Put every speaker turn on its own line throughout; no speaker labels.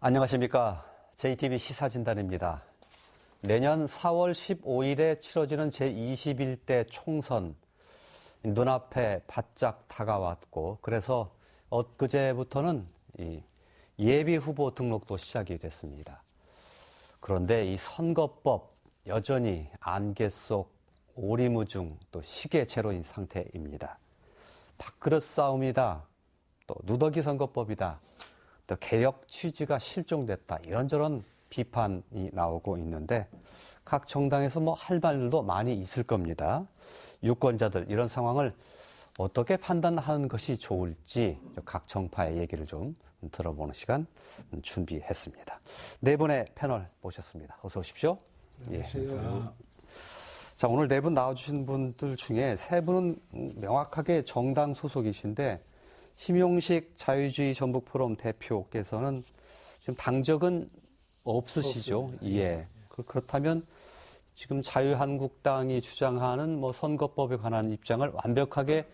안녕하십니까. JTBC 시사진단입니다. 내년 4월 15일에 치러지는 제21대 총선 눈앞에 바짝 다가왔고 그래서 엊그제부터는 예비 후보 등록도 시작이 됐습니다. 그런데 이 선거법 여전히 안개 속 오리무중 또 시계제로인 상태입니다. 밥그릇 싸움이다. 또 누더기 선거법이다. 또 개혁 취지가 실종됐다. 이런저런 비판이 나오고 있는데 각 정당에서 할 말들도 많이 있을 겁니다. 유권자들 이런 상황을 어떻게 판단하는 것이 좋을지 각 정파의 얘기를 좀 들어보는 시간 준비했습니다. 네 분의 패널 모셨습니다. 어서 오십시오.
안녕하세요.
자, 오늘 네 분 나와주신 분들 중에 세 분은 명확하게 정당 소속이신데 심용식 자유주의 전북포럼 대표께서는 지금 당적은 없으시죠?
없습니다.
예. 그렇다면 지금 자유한국당이 주장하는 선거법에 관한 입장을 완벽하게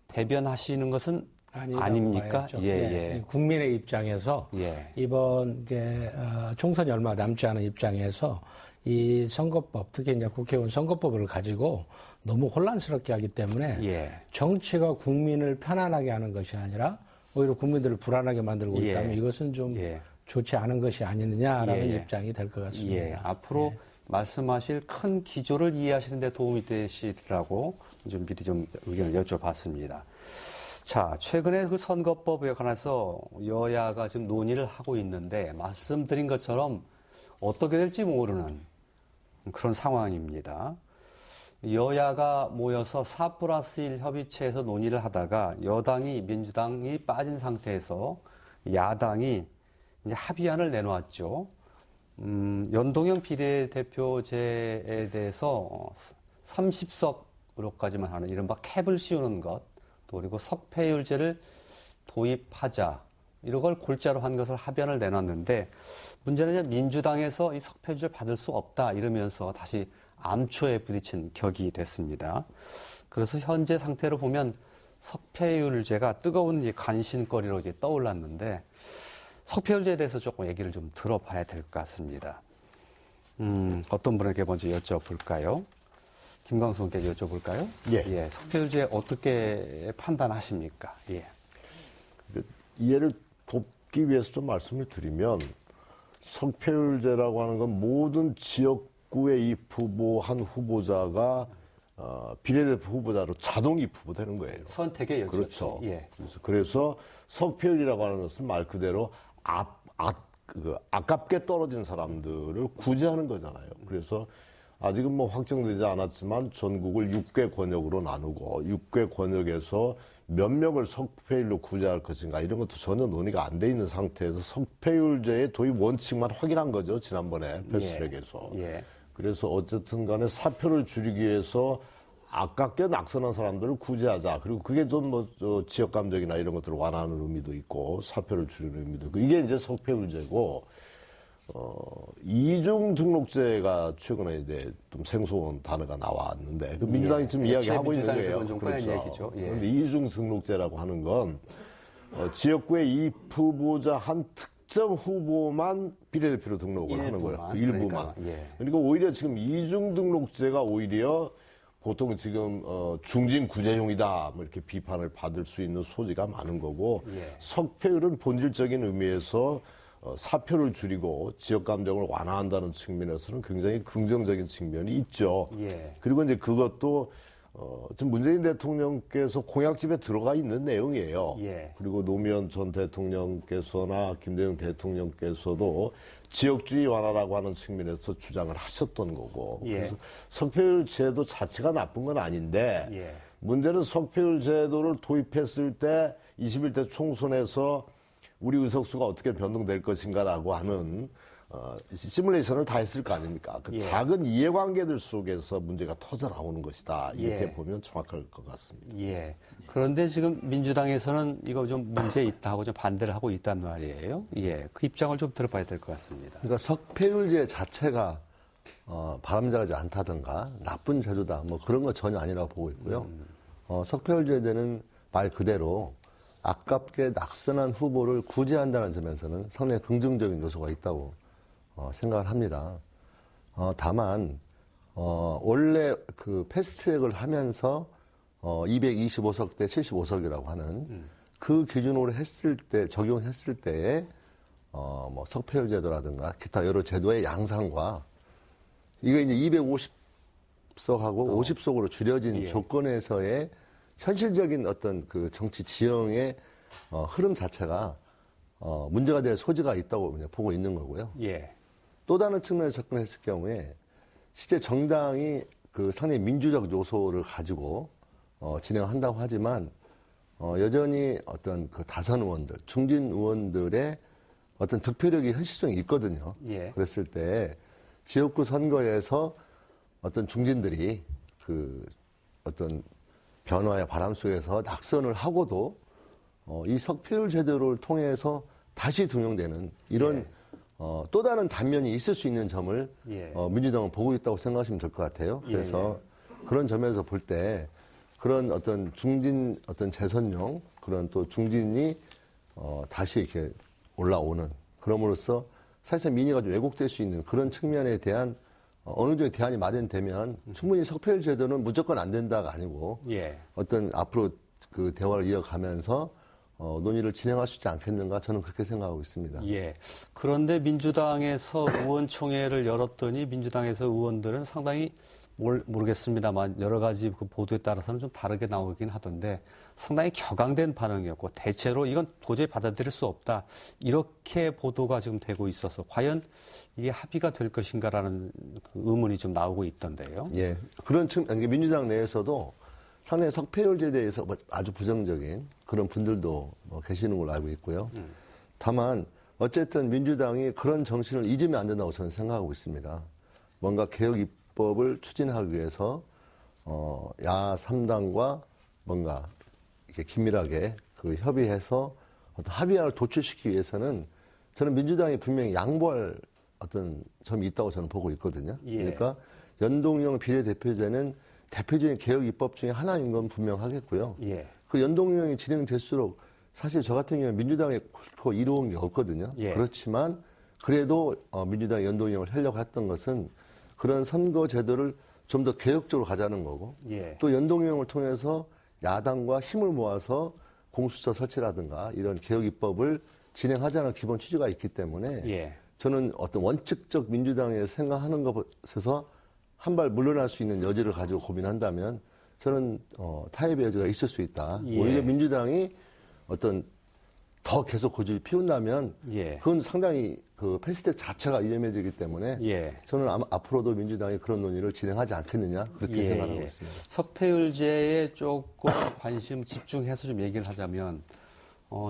대변하시는 것은 아닙니까?
봐야죠. 예. 국민의 입장에서 이번 총선이 얼마 남지 않은 입장에서 이 선거법, 특히 이제 국회의원 선거법을 가지고 너무 혼란스럽게 하기 때문에 정치가 국민을 편안하게 하는 것이 아니라 오히려 국민들을 불안하게 만들고 있다면 이것은 좀 좋지 않은 것이 아니느냐라는 입장이 될 것 같습니다.
앞으로 말씀하실 큰 기조를 이해하시는 데 도움이 되시리라고 좀 미리 좀 의견을 여쭤봤습니다. 자, 최근에 그 선거법에 관해서 여야가 지금 논의를 하고 있는데 말씀드린 것처럼 어떻게 될지 모르는 그런 상황입니다. 여야가 모여서 4+1 협의체에서 논의를 하다가 여당이 민주당이 빠진 상태에서 야당이 이제 합의안을 내놓았죠. 연동형 비례대표제에 대해서 30석으로까지만 하는 이른바 캡을 씌우는 것, 또 그리고 석패율제를 도입하자. 이런 걸 골자로 한 것을 합의안을 내놨는데 문제는 이제 민주당에서 이 석패율제를 받을 수 없다 이러면서 다시 암초에 부딪힌 격이 됐습니다. 그래서 현재 상태로 보면 석패율제가 뜨거운 이제 관심거리로 이제 떠올랐는데 석패율제에 대해서 조금 얘기를 좀 들어봐야 될 것 같습니다. 어떤 분에게 먼저 여쭤볼까요? 김광수님께 여쭤볼까요? 석패율제 어떻게 판단하십니까?
이해를 돕기 위해서 좀 말씀을 드리면 석패율제라고 하는 건 모든 지역구에 입후보 한 후보자가 비례대표 후보자로 자동 입후보되는 거예요.
선택의 여지.
그렇죠. 그래서 석패율이라고 하는 것은 말 그대로 아깝게 떨어진 사람들을 구제하는 거잖아요. 그래서 아직은 확정되지 않았지만 전국을 6개 권역으로 나누고 6개 권역에서 몇 명을 석패율로 구제할 것인가 이런 것도 전혀 논의가 안 돼 있는 상태에서 석패율제의 도입 원칙만 확인한 거죠. 지난번에 패스트트랙에서. 그래서 어쨌든 간에 사표를 줄이기 위해서 아깝게 낙선한 사람들을 구제하자. 그리고 그게 좀 지역 감정이나 이런 것들을 완화하는 의미도 있고 사표를 줄이는 의미도 있고 이게 이제 석패율제고 이중 등록제가 최근에 이제 좀 생소한 단어가 나왔는데 그 민주당이 지금 이야기하고 있는 거예요.
그렇죠.
그런데 이중 등록제라고 하는 건 지역구의 입후보자 한 특정 후보만 비례대표로 등록을 하는 거예요. 그 일부만. 그러니까 오히려 지금 이중 등록제가 오히려 보통 지금 중진 구제용이다 이렇게 비판을 받을 수 있는 소지가 많은 거고 석패율은 본질적인 의미에서 사표를 줄이고 지역 감정을 완화한다는 측면에서는 굉장히 긍정적인 측면이 있죠. 그리고 이제 그것도 지금 문재인 대통령께서 공약집에 들어가 있는 내용이에요. 그리고 노무현 전 대통령께서나 김대중 대통령께서도 지역주의 완화라고 하는 측면에서 주장을 하셨던 거고. 그래서 석패율 제도 자체가 나쁜 건 아닌데 문제는 석패율 제도를 도입했을 때 21대 총선에서 우리 의석수가 어떻게 변동될 것인가라고 하는 시뮬레이션을 다 했을 거 아닙니까? 그 작은 이해관계들 속에서 문제가 터져 나오는 것이다. 이렇게 보면 정확할 것 같습니다.
그런데 지금 민주당에서는 이거 좀 문제 있다 하고 좀 반대를 하고 있단 말이에요. 그 입장을 좀 들어봐야 될 것 같습니다.
그러니까 석패율제 자체가 바람직하지 않다든가 나쁜 제도다 그런 거 전혀 아니라고 보고 있고요. 석패율제는 말 그대로 아깝게 낙선한 후보를 구제한다는 점에서는 상당히 긍정적인 요소가 있다고 생각을 합니다. 다만 원래 그 패스트트랙을 하면서 225석 대 75석이라고 하는 그 기준으로 했을 때 적용했을 때에 뭐 석패율 제도라든가 기타 여러 제도의 양상과 이게 이제 250석하고 50석으로 줄여진 조건에서의 현실적인 어떤 그 정치 지형의 흐름 자체가 문제가 될 소지가 있다고 보고 있는 거고요.
예.
또 다른 측면에서 접근했을 경우에 실제 정당이 그 상당히 민주적 요소를 가지고 진행한다고 하지만 여전히 어떤 그 다선 의원들, 중진 의원들의 어떤 득표력이 현실성이 있거든요.
예.
그랬을 때 지역구 선거에서 어떤 중진들이 그 어떤 변화의 바람 속에서 낙선을 하고도 이 석패율 제도를 통해서 다시 등용되는 이런 또 다른 단면이 있을 수 있는 점을 민주당은 보고 있다고 생각하시면 될 것 같아요. 그래서 그런 점에서 볼 때 그런 어떤 중진 어떤 재선용 그런 또 중진이 다시 이렇게 올라오는 그럼으로써 사실상 민의가 좀 왜곡될 수 있는 그런 측면에 대한 어느 정도 대안이 마련되면 충분히 석패율 제도는 무조건 안 된다가 아니고 어떤 앞으로 그 대화를 이어가면서 논의를 진행할 수 있지 않겠는가 저는 그렇게 생각하고 있습니다.
예. 그런데 민주당에서 의원총회를 열었더니 민주당에서 의원들은 상당히 모르겠습니다만 여러 가지 그 보도에 따라서는 좀 다르게 나오긴 하던데 상당히 격앙된 반응이었고 대체로 이건 도저히 받아들일 수 없다. 이렇게 보도가 지금 되고 있어서 과연 이게 합의가 될 것인가라는 그 의문이 좀 나오고 있던데요.
예. 그런 민주당 내에서도 상당히 석패율제에 대해서 아주 부정적인 그런 분들도 계시는 걸로 알고 있고요. 다만 어쨌든 민주당이 그런 정신을 잊으면 안 된다고 저는 생각하고 있습니다. 뭔가 개혁 입법을 추진하기 위해서 야 3당과 뭔가 이렇게 긴밀하게 그 협의해서 어떤 합의안을 도출시키기 위해서는 저는 민주당이 분명히 양보할 어떤 점이 있다고 저는 보고 있거든요. 그러니까 연동형 비례대표제는 대표적인 개혁 입법 중에 하나인 건 분명하겠고요. 그 연동형이 진행될수록 사실 저 같은 경우는 민주당에 그 이루어온 게 없거든요. 그렇지만 그래도 민주당이 연동형을 하려고 했던 것은 그런 선거 제도를 좀 더 개혁적으로 가자는 거고 또 연동형을 통해서 야당과 힘을 모아서 공수처 설치라든가 이런 개혁 입법을 진행하자는 기본 취지가 있기 때문에 저는 어떤 원칙적 민주당에 생각하는 것에서 한 발 물러날 수 있는 여지를 가지고 고민한다면 저는 타협의 여지가 있을 수 있다. 오히려 민주당이 어떤 더 계속 고집을 피운다면 그건 상당히 그 패스트 자체가 위험해지기 때문에 저는 앞으로도 민주당이 그런 논의를 진행하지 않겠느냐 그렇게 생각하고 있습니다.
석패율제에 조금 관심 집중해서 좀 얘기를 하자면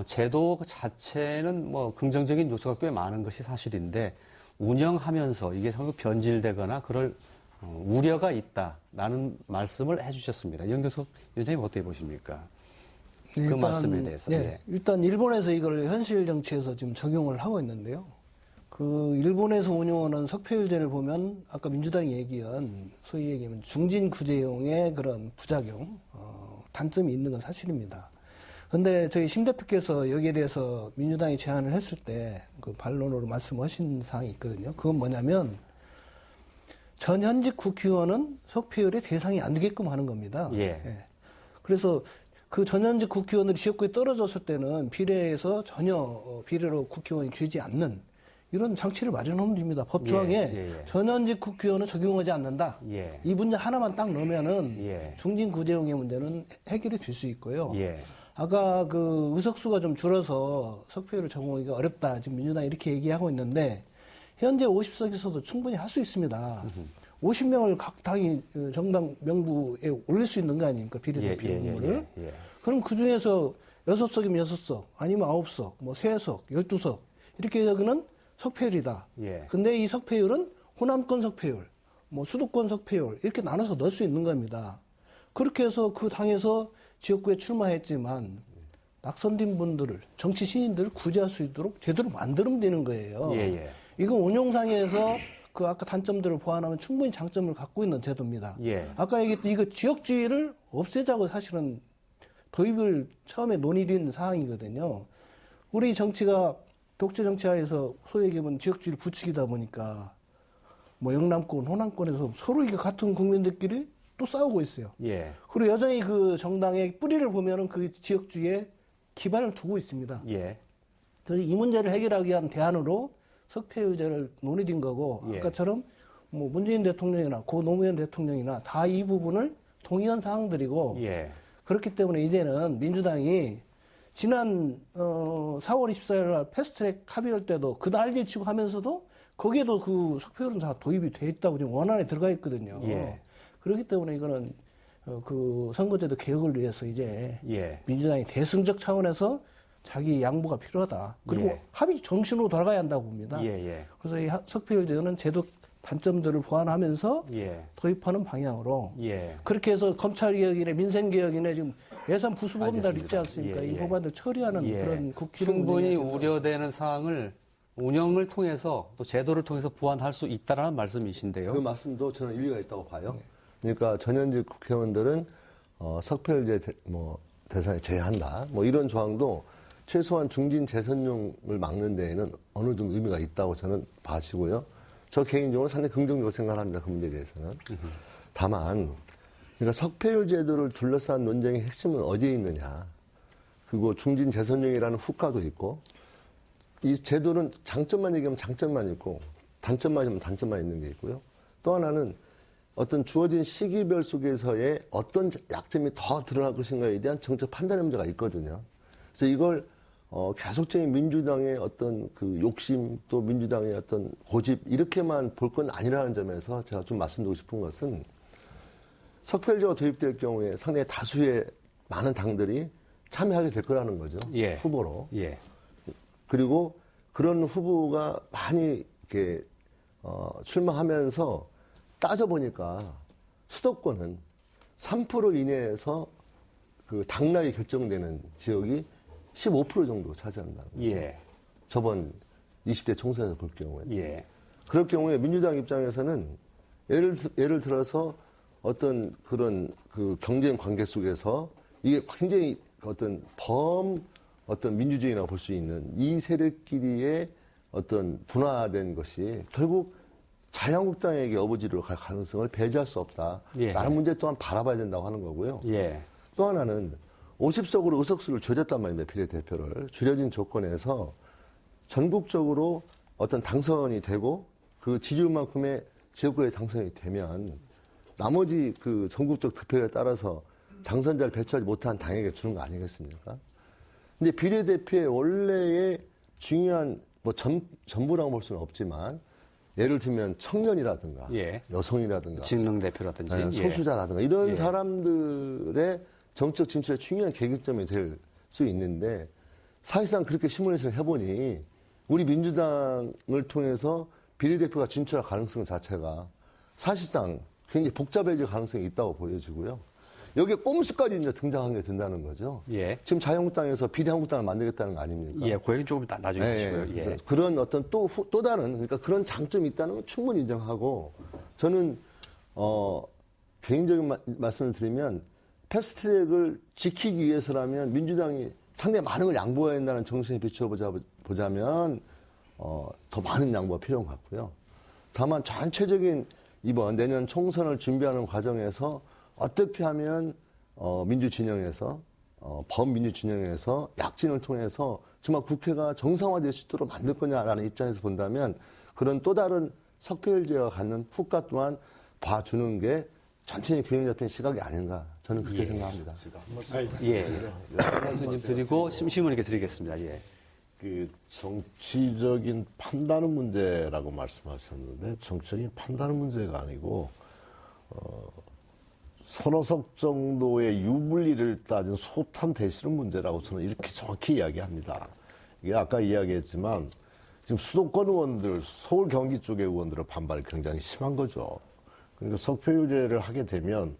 제도 자체는 뭐 긍정적인 요소가 꽤 많은 것이 사실인데 운영하면서 이게 상당히 변질되거나 그럴 우려가 있다라는 말씀을 해주셨습니다. 연교석 위원장님 어떻게 보십니까? 그 말씀에 대해서.
일단 일본에서 이걸 현실 정치에서 지금 적용을 하고 있는데요. 그 일본에서 운영하는 석패율제를 보면 아까 민주당이 얘기한 소위 얘기하면 중진 구제용의 그런 부작용, 단점이 있는 건 사실입니다. 그런데 저희 심 대표께서 여기에 대해서 민주당이 제안을 했을 때 그 반론으로 말씀하신 사항이 있거든요. 그건 뭐냐면 전현직 국회의원은 석패율의 대상이 안 되게끔 하는 겁니다. 그래서 그 전현직 국회의원들이 지역구에 떨어졌을 때는 비례에서 전혀 비례로 국회의원이 되지 않는 이런 장치를 마련하면 됩니다. 법조항에 전현직 국회의원은 적용하지 않는다. 이 문제 하나만 딱 넣으면은 중진 구제용의 문제는 해결이 될 수 있고요. 아까 그 의석수가 좀 줄어서 석패율을 적용하기가 어렵다. 지금 민주당이 이렇게 얘기하고 있는데 현재 50석에서도 충분히 할 수 있습니다. 50명을 각 당이 정당 명부에 올릴 수 있는 거 아닙니까? 비례대표 명부를. 그럼 그 중에서 6석이면 6석, 아니면 9석, 뭐 3석, 12석 이렇게 해서는 석패율이다. 근데 이 석패율은 호남권 석패율, 뭐 수도권 석패율 이렇게 나눠서 넣을 수 있는 겁니다. 그렇게 해서 그 당에서 지역구에 출마했지만 낙선된 분들을 정치 신인들을 구제할 수 있도록 제대로 만들면 되는 거예요. 이건 운용상에서 그 아까 단점들을 보완하면 충분히 장점을 갖고 있는 제도입니다. 아까 얘기했던 이거 지역주의를 없애자고 사실은 도입을 처음에 논의된 사항이거든요. 우리 정치가 독재 정치하에서 소위 얘기하면 지역주의를 부추기다 보니까 뭐 영남권, 호남권에서 서로 이게 같은 국민들끼리 또 싸우고 있어요.
예.
그리고 여전히 그 정당의 뿌리를 보면은 그 지역주의에 기반을 두고 있습니다.
예.
그래서 이 문제를 해결하기 위한 대안으로 석패율제를 논의된 거고
예.
아까처럼 뭐 문재인 대통령이나 고 노무현 대통령이나 다 이 부분을 동의한 사항들이고
예.
그렇기 때문에 이제는 민주당이 지난 4월 24일 날 패스트트랙 합의할 때도 그 난리를 치고 하면서도 거기에도 그 석패율은 다 도입이 돼 있다고 지금 원안에 들어가 있거든요.
예.
그렇기 때문에 이거는 그 선거제도 개혁을 위해서 이제
예.
민주당이 대승적 차원에서 자기 양보가 필요하다. 그리고
예.
합의 정신으로 돌아가야 한다고 봅니다.
예.
그래서 이 석패율제는 제도 단점들을 보완하면서
예.
도입하는 방향으로
예.
그렇게 해서 검찰개혁이나 민생개혁이나 지금 예산 부수법들
알겠습니다.
있지 않습니까?
예,
이
예.
법안들 처리하는
예.
그런 국회를
충분히
운영해야
우려되는 사항을 운영을 통해서 또 제도를 통해서 보완할 수 있다라는 말씀이신데요.
그 말씀도 저는 일리가 있다고 봐요. 그러니까 전현직 국회의원들은 석패율제 대상에 제외한다. 뭐 이런 조항도 최소한 중진 재선용을 막는 데에는 어느 정도 의미가 있다고 저는 봐지고요. 저 개인적으로 상당히 긍정적으로 생각합니다. 그 문제에 대해서는. 다만 그러니까 석패율 제도를 둘러싼 논쟁의 핵심은 어디에 있느냐. 그리고 중진 재선용이라는 후과도 있고 이 제도는 장점만 얘기하면 장점만 있고 단점만 있으면 단점만 있는 게 있고요. 또 하나는 어떤 주어진 시기별 속에서의 어떤 약점이 더 드러날 것인가에 대한 정책 판단의 문제가 있거든요. 그래서 이걸 계속적인 민주당의 어떤 그 욕심 또 민주당의 어떤 고집 이렇게만 볼 건 아니라는 점에서 제가 좀 말씀드리고 싶은 것은 석패율제가 도입될 경우에 상당히 다수의 많은 당들이 참여하게 될 거라는 거죠.
예.
후보로.
예.
그리고 그런 후보가 많이 이렇게 출마하면서 따져보니까 수도권은 3% 이내에서 그 당락이 결정되는 지역이 15% 정도 차지한다는 거죠.
예.
저번 20대 총선에서 볼 경우에.
예.
그럴 경우에 민주당 입장에서는 예를 들어서 어떤 그런 그 경쟁 관계 속에서 이게 굉장히 어떤 민주주의라고 볼 수 있는 이 세력끼리의 어떤 분화된 것이 결국 자유한국당에게 어부지로 갈 가능성을 배제할 수 없다.
예.
라는 문제 또한 바라봐야 된다고 하는 거고요.
예.
또 하나는 50석으로 의석수를 줄였단 말입니다. 비례대표를. 줄여진 조건에서 전국적으로 어떤 당선이 되고 그 지지율만큼의 지역구에 당선이 되면 나머지 그 전국적 득표에 따라서 당선자를 배출하지 못한 당에게 주는 거 아니겠습니까? 근데 비례대표의 원래의 중요한 전부라고 볼 수는 없지만 예를 들면 청년이라든가
예.
여성이라든가
직능대표라든지
소수자라든가 이런
예.
사람들의 정책 진출의 중요한 계기점이 될 수 있는데 사실상 그렇게 시뮬레이션을 해보니 우리 민주당을 통해서 비례대표가 진출할 가능성 자체가 사실상 굉장히 복잡해질 가능성이 있다고 보여지고요. 여기에 꼼수까지 이제 등장한 게 된다는 거죠.
예.
지금 자유한국당에서 비례한국당을 만들겠다는 거 아닙니까?
예, 그 얘기 조금 나중에 하시고요. 예.
그런 어떤 또 다른 그러니까 그런 장점이 있다는 건 충분히 인정하고 저는 개인적인 말씀을 드리면 패스트트랙을 지키기 위해서라면 민주당이 상당히 많은 걸 양보해야 한다는 정신에 비춰보자면 더 많은 양보가 필요한 것 같고요. 다만 전체적인 이번 내년 총선을 준비하는 과정에서 어떻게 하면 민주 진영에서 범민주 진영에서 약진을 통해서 정말 국회가 정상화될 수 있도록 만들 거냐라는 입장에서 본다면 그런 또 다른 석패율제가 갖는 후과 또한 봐주는 게 전체적인 균형 잡힌 시각이 아닌가 저는 그렇게 생각합니다.
예. 교수님 드리고 심심하게 드리겠습니다. 예.
그 정치적인 판단의 문제라고 말씀하셨는데 정치적인 판단의 문제가 아니고 서너 석 정도의 유불리를 따진 소탄 대실의 문제라고 저는 이렇게 정확히 이야기합니다. 이게 아까 이야기했지만 지금 수도권 의원들, 서울 경기 쪽의 의원들의 반발이 굉장히 심한 거죠. 그러니까 석패율제를 하게 되면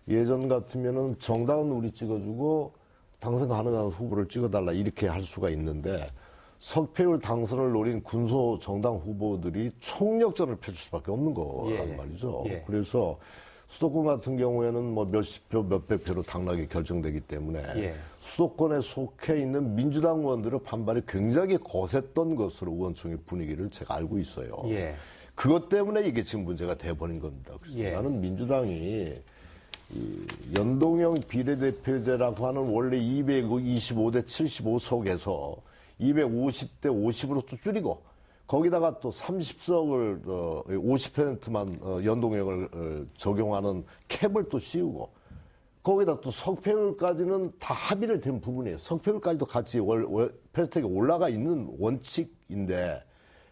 예전 같으면은 정당은 우리 찍어주고 당선 가능한 후보를 찍어달라 이렇게 할 수가 있는데 석패율 당선을 노린 군소 정당 후보들이 총력전을 펼칠 수밖에 없는 거란 말이죠.
예.
그래서 수도권 같은 경우에는 뭐 몇십 표, 몇백 표로 당락이 결정되기 때문에 수도권에 속해 있는 민주당 의원들의 반발이 굉장히 거셌던 것으로 의원총회 분위기를 제가 알고 있어요. 그것 때문에 이게 지금 문제가 돼버린 겁니다. 그래서 나는 민주당이 이 연동형 비례대표제라고 하는 원래 225대 75 속에서 250대 50으로 또 줄이고 거기다가 또 30석을 50%만 연동형을 적용하는 캡을 또 씌우고 거기다 또 석패율까지는 다 합의를 된 부분이에요. 석패율까지도 같이 패스트트랙에 올라가 있는 원칙인데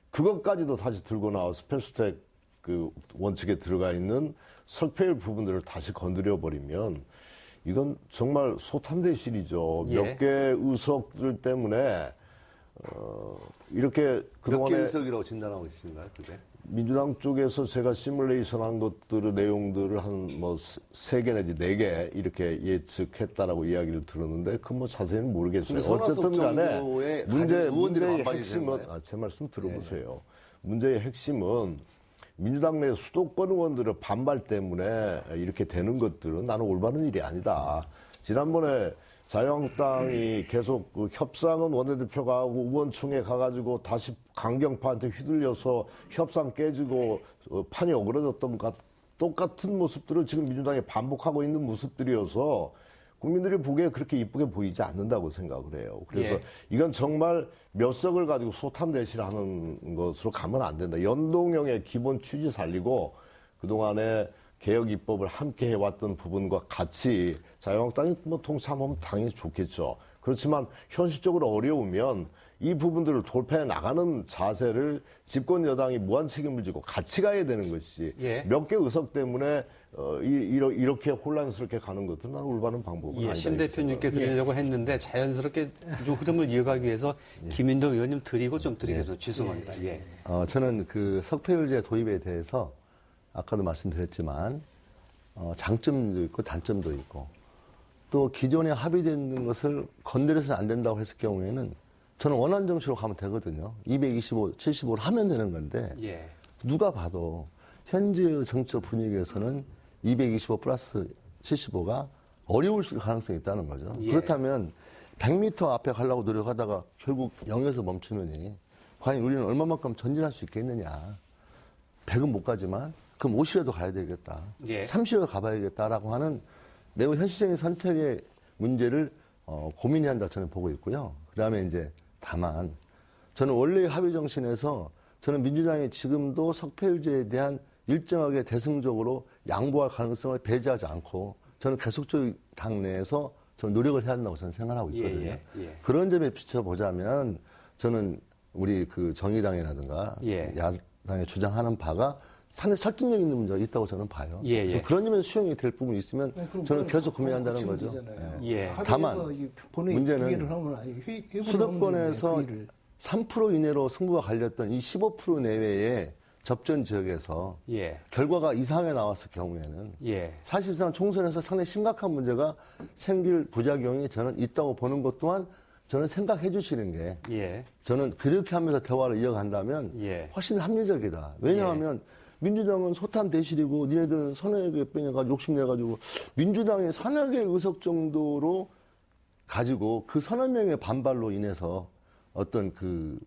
그것까지도 다시 들고 나와서 패스트트랙 그 원칙에 들어가 있는 석패율 부분들을 다시 건드려 버리면 이건 정말 소탐대실이죠. 몇 개 의석들 때문에 이렇게
몇 개 의석이라고 진단하고 있습니까? 그게?
민주당 쪽에서 제가 시뮬레이션한 것들의 내용들을 한 뭐 3개 내지 4개 이렇게 예측했다라고 이야기를 들었는데 그 뭐 자세히는 모르겠어요. 어쨌든 간에 문제의 핵심은 제 말씀 들어보세요. 문제의 핵심은 민주당 내 수도권 의원들의 반발 때문에 이렇게 되는 것들은 나는 올바른 일이 아니다. 지난번에 자유한국당이 계속 그 협상은 원내대표가 하고 의원총회 가가지고 다시 강경파한테 휘둘려서 협상 깨지고 판이 어그러졌던 것 똑같은 모습들을 지금 민주당이 반복하고 있는 모습들이어서 국민들이 보기에 그렇게 이쁘게 보이지 않는다고 생각을 해요. 그래서 이건 정말 몇 석을 가지고 소탐대실하는 것으로 가면 안 된다. 연동형의 기본 취지 살리고 그동안에 개혁 입법을 함께 해왔던 부분과 같이 자유한국당이 뭐 통참하면 당연히 좋겠죠. 그렇지만 현실적으로 어려우면 이 부분들을 돌파해 나가는 자세를 집권 여당이 무한 책임을 지고 같이 가야 되는 것이지 몇 개 의석 때문에 이렇게 혼란스럽게 가는 것은 난 올바른 방법은 아니다.
심 대표님께 드리려고 했는데 자연스럽게 좀 흐름을 이어가기 위해서 김인도 의원님 드리고 좀 드리겠습니다. 죄송합니다.
저는 그 석패율제 도입에 대해서 아까도 말씀드렸지만 장점도 있고 단점도 있고 또 기존에 합의된 것을 건드려서는 안 된다고 했을 경우에는 저는 원안 정치로 가면 되거든요. 225, 75를 하면 되는 건데 누가 봐도 현재의 정치적 분위기에서는 225 플러스 75가 어려울 가능성이 있다는 거죠. 그렇다면 100m 앞에 가려고 노력하다가 결국 0에서 멈추느니 과연 우리는 얼마만큼 전진할 수 있겠느냐. 100은 못 가지만 그럼 50에도 가야 되겠다. 30에도 가봐야겠다라고 하는 매우 현실적인 선택의 문제를 고민해야 한다 저는 보고 있고요. 그다음에 이제 다만 저는 원래의 합의 정신에서 저는 민주당이 지금도 석패율제에 대한 일정하게 대승적으로 양보할 가능성을 배제하지 않고 저는 계속적으로 당내에서 저는 노력을 해야 한다고 저는 생각하고 있거든요. 그런 점에 비춰보자면 저는 우리 그 정의당이라든가 야당이 주장하는 바가 상당히 설득력 있는 문제가 있다고 저는 봐요. 그래서 그런 점에서 수용이 될 부분이 있으면 저는 계속 고민한다는 거죠. 다만 문제는 수도권에서 3% 이내로 승부가 갈렸던 이 15% 내외의 접전 지역에서 결과가 이상하게 나왔을 경우에는 사실상 총선에서 상당히 심각한 문제가 생길 부작용이 저는 있다고 보는 것 또한 저는 생각해 주시는 게 저는 그렇게 하면서 대화를 이어간다면 훨씬 합리적이다. 왜냐하면 민주당은 소탐 대실이고 니네들은 서너 개 빼내가지고 욕심내가지고 민주당의 서너 개 의석 정도로 가지고 그 서너 명의 반발로 인해서 어떤 그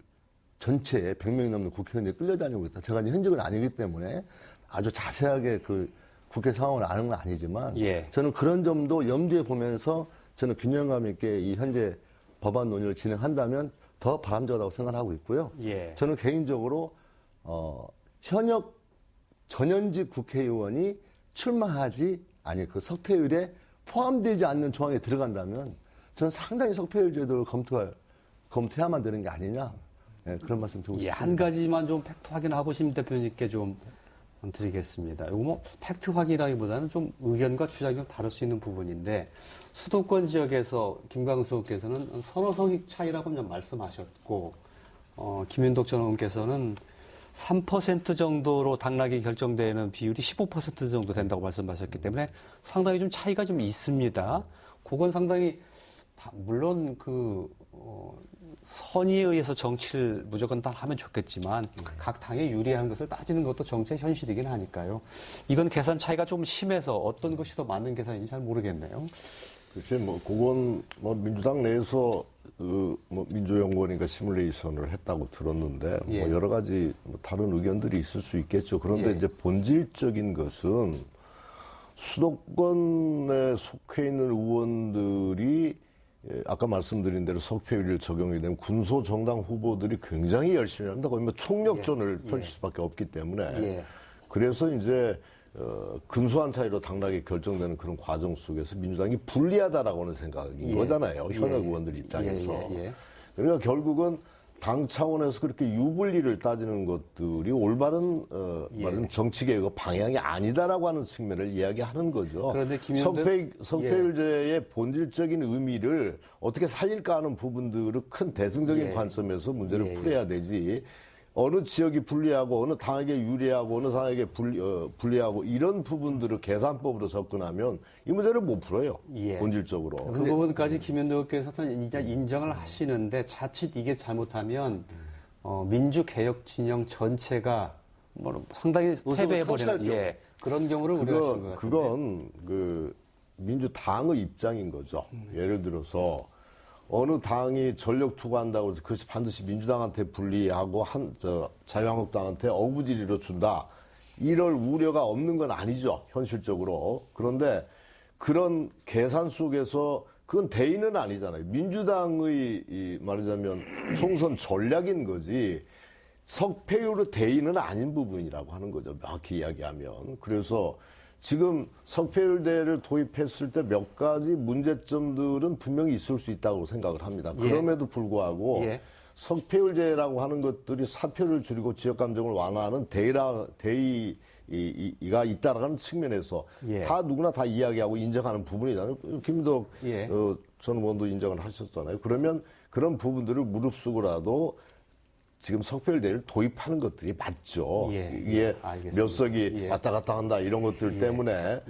전체에 100명이 넘는 국회의원들이 끌려다니고 있다. 제가 이제 현직은 아니기 때문에 아주 자세하게 그 국회 상황을 아는 건 아니지만 저는 그런 점도 염두에 보면서 저는 균형감 있게 이 현재 법안 논의를 진행한다면 더 바람직하다고 생각하고 있고요. 저는 개인적으로 현역 전현직 국회의원이 출마하지 아니 그 석패율에 포함되지 않는 조항에 들어간다면 저는 상당히 석패율 제도를 검토해야만 되는 게 아니냐 그런 말씀 드리고 싶습니다.
한 가지만 좀 팩트 확인하고 심 대표님께 좀 드리겠습니다. 이거 뭐 팩트 확인이라기보다는 좀 의견과 주장이 좀 다를 수 있는 부분인데 수도권 지역에서 김광수 의원께서는 서너 석이 차이라고 좀 말씀하셨고 김윤덕 전 의원께서는 3% 정도로 당락이 결정되는 비율이 15% 정도 된다고 말씀하셨기 때문에 상당히 좀 차이가 좀 있습니다. 그건 상당히 물론 선의에 의해서 정치를 무조건 다 하면 좋겠지만 각 당에 유리한 것을 따지는 것도 정치의 현실이긴 하니까요. 이건 계산 차이가 좀 심해서 어떤 것이 더 맞는 계산인지 잘 모르겠네요.
글쎄, 그건 민주당 내에서 민주연구원인가 시뮬레이션을 했다고 들었는데
예.
여러 가지 다른 의견들이 있을 수 있겠죠. 그런데 이제 본질적인 것은 수도권에 속해 있는 의원들이 아까 말씀드린 대로 석패율을 적용이 되면 군소 정당 후보들이 굉장히 열심히 합니다. 거의 총력전을 펼칠 수밖에 없기 때문에 그래서 이제 근소한 차이로 당락이 결정되는 그런 과정 속에서 민주당이 불리하다라고 하는 생각인 거잖아요. 현역 의원들 입장에서. 그러니까 결국은 당 차원에서 그렇게 유불리를 따지는 것들이 올바른 말하자면 정치개혁의 방향이 아니다라고 하는 측면을 이야기하는 거죠.
그런데
석패율제의 본질적인 의미를 어떻게 살릴까 하는 부분들을 큰 대승적인 관점에서 문제를 풀어야 되지. 어느 지역이 불리하고 어느 당에게 유리하고 어느 당에게 불리하고 이런 부분들을 계산법으로 접근하면 이 문제를 못 풀어요. 본질적으로.
그 부분까지 김현도 의원께서는 이제 인정을 하시는데 자칫 이게 잘못하면 민주개혁 진영 전체가 상당히 패배해버리는 그런 경우를 우려하시는 것 같은데.
그건 민주당의 입장인 거죠. 예를 들어서 어느 당이 전력 투구한다고 해서 그것이 반드시 민주당한테 불리하고 자유한국당한테 어부지리로 준다. 이럴 우려가 없는 건 아니죠. 현실적으로. 그런데 그런 계산 속에서 그건 대의는 아니잖아요. 민주당의 말하자면 총선 전략인 거지 석패율의 대의는 아닌 부분이라고 하는 거죠. 명확히 이야기하면. 그래서 지금 석패율제를 도입했을 때 몇 가지 문제점들은 분명히 있을 수 있다고 생각을 합니다. 그럼에도 불구하고 석패율제라고 하는 것들이 사표를 줄이고 지역 감정을 완화하는 대의가 있다라는 측면에서 다 누구나 다 이야기하고 인정하는 부분이잖아요. 김덕 전 의원도 인정을 하셨잖아요. 그러면 그런 부분들을 무릅쓰고라도 지금 석패율제를 도입하는 것들이 맞죠. 이게 몇 석이 왔다 갔다 한다 이런 것들 때문에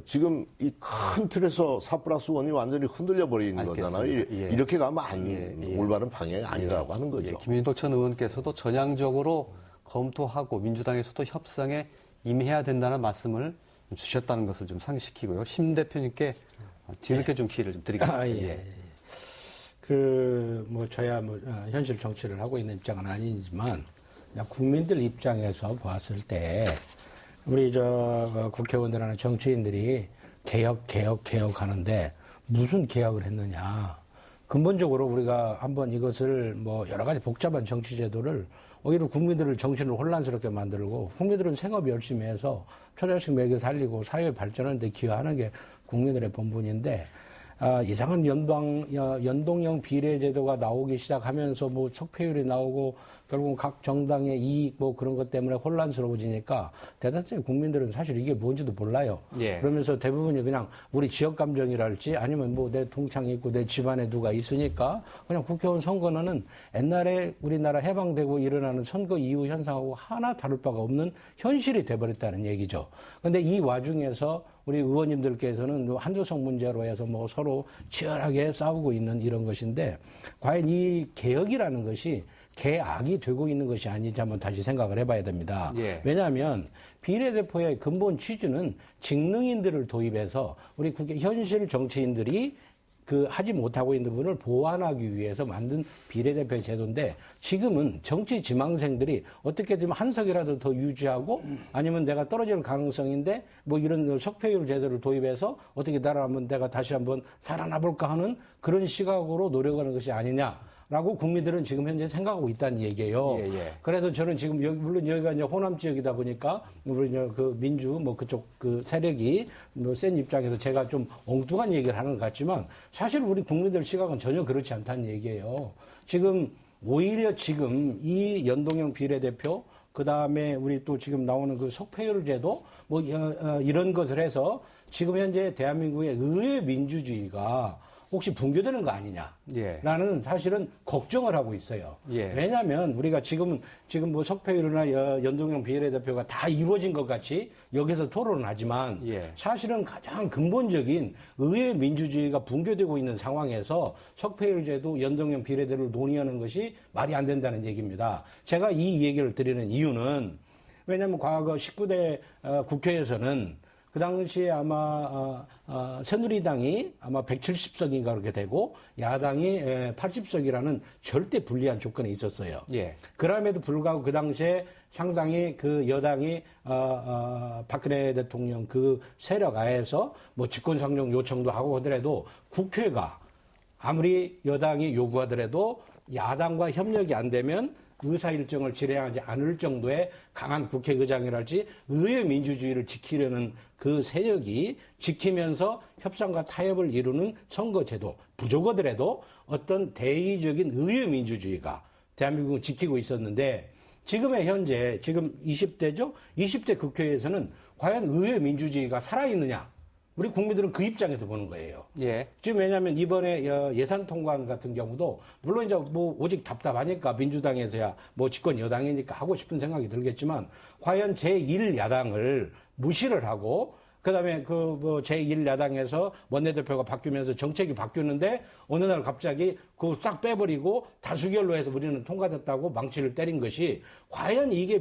지금 이 큰 틀에서 4+1이 완전히 흔들려 버리는 거잖아요. 이렇게 가면 올바른 방향이 아니라고 하는 거죠.
김윤덕 전 의원께서도 전향적으로 검토하고 민주당에서도 협상에 임해야 된다는 말씀을 주셨다는 것을 좀 상기시키고요. 심 대표님께 뒤늦게 좀 기회를 좀 드리겠습니다.
저야 현실 정치를 하고 있는 입장은 아니지만, 국민들 입장에서 봤을 때, 우리 국회의원들이나 정치인들이 개혁 하는데, 무슨 개혁을 했느냐. 근본적으로 우리가 한번 이것을 여러 가지 복잡한 정치제도를 오히려 국민들을 정신을 혼란스럽게 만들고, 국민들은 생업 열심히 해서 초자식 먹여 살리고 사회 발전하는 데 기여하는 게 국민들의 본분인데, 이상한 연동형 비례제도가 나오기 시작하면서 석패율이 나오고 결국 각 정당의 이익 그런 것 때문에 혼란스러워지니까 대다수의 국민들은 사실 이게 뭔지도 몰라요. 그러면서 대부분이 그냥 우리 지역 감정이랄지 아니면 내 동창이 있고 내 집안에 누가 있으니까 그냥 국회의원 선거는 옛날에 우리나라 해방되고 일어나는 선거 이후 현상하고 하나 다를 바가 없는 현실이 돼버렸다는 얘기죠. 근데 이 와중에서 우리 의원님들께서는 한두성 문제로 해서 서로 치열하게 싸우고 있는 이런 것인데, 과연 이 개혁이라는 것이 개악이 되고 있는 것이 아닌지 한번 다시 생각을 해봐야 됩니다. 왜냐하면 비례대표의 근본 취지는 직능인들을 도입해서 우리 국회 현실 정치인들이 하지 못하고 있는 부분을 보완하기 위해서 만든 비례대표 제도인데, 지금은 정치 지망생들이 어떻게든 한 석이라도 더 유지하고 아니면 내가 떨어질 가능성인데 이런 석패율 제도를 도입해서 어떻게 내가 다시 한번 살아나 볼까 하는 그런 시각으로 노력하는 것이 아니냐라고 국민들은 지금 현재 생각하고 있다는 얘기예요. 그래서 저는 지금 물론 여기가 이제 호남 지역이다 보니까 우리 민주 그쪽 세력이 센 입장에서 제가 좀 엉뚱한 얘기를 하는 것 같지만, 사실 우리 국민들 시각은 전혀 그렇지 않다는 얘기예요. 오히려 지금 이 연동형 비례대표, 그 다음에 우리 또 지금 나오는 석패율 제도, 이런 것을 해서 지금 현재 대한민국의 의회 민주주의가 혹시 붕괴되는 거 아니냐라는 사실은 걱정을 하고 있어요. 왜냐하면 우리가 지금 뭐 석패율이나 연동형 비례대표가 다 이루어진 것 같이 여기서 토론을 하지만 사실은 가장 근본적인 의회 민주주의가 붕괴되고 있는 상황에서 석패율제도 연동형 비례대를 논의하는 것이 말이 안 된다는 얘기입니다. 제가 이 얘기를 드리는 이유는 왜냐하면 과거 19대 국회에서는 그 당시에 아마 새누리당이 아마 170석인가 그렇게 되고 야당이 80석이라는 절대 불리한 조건에 있었어요. 그럼에도 불구하고 그 당시에 상당히 그 여당이 박근혜 대통령 그 세력 하에서 뭐 직권상정 요청도 하고 하더라도 국회가 아무리 여당이 요구하더라도 야당과 협력이 안 되면 의사일정을 실행하지 않을 정도의 강한 국회의장이랄지 의회 민주주의를 지키려는 그 세력이 지키면서 협상과 타협을 이루는 선거제도, 부족하더라도 어떤 대의적인 의회 민주주의가 대한민국을 지키고 있었는데 지금의 현재, 지금 20대죠? 20대 국회에서는 과연 의회 민주주의가 살아있느냐? 우리 국민들은 그 입장에서 보는 거예요. 지금 왜냐하면 이번에 예산 통과안 같은 경우도 물론 이제 뭐 오직 답답하니까 민주당에서야 뭐 집권 여당이니까 하고 싶은 생각이 들겠지만 과연 제1야당을 무시를 하고 그다음에 그 뭐 제1야당에서 원내대표가 바뀌면서 정책이 바뀌었는데 어느 날 갑자기 그거 싹 빼버리고 다수결로 해서 우리는 통과됐다고 망치를 때린 것이 과연 이게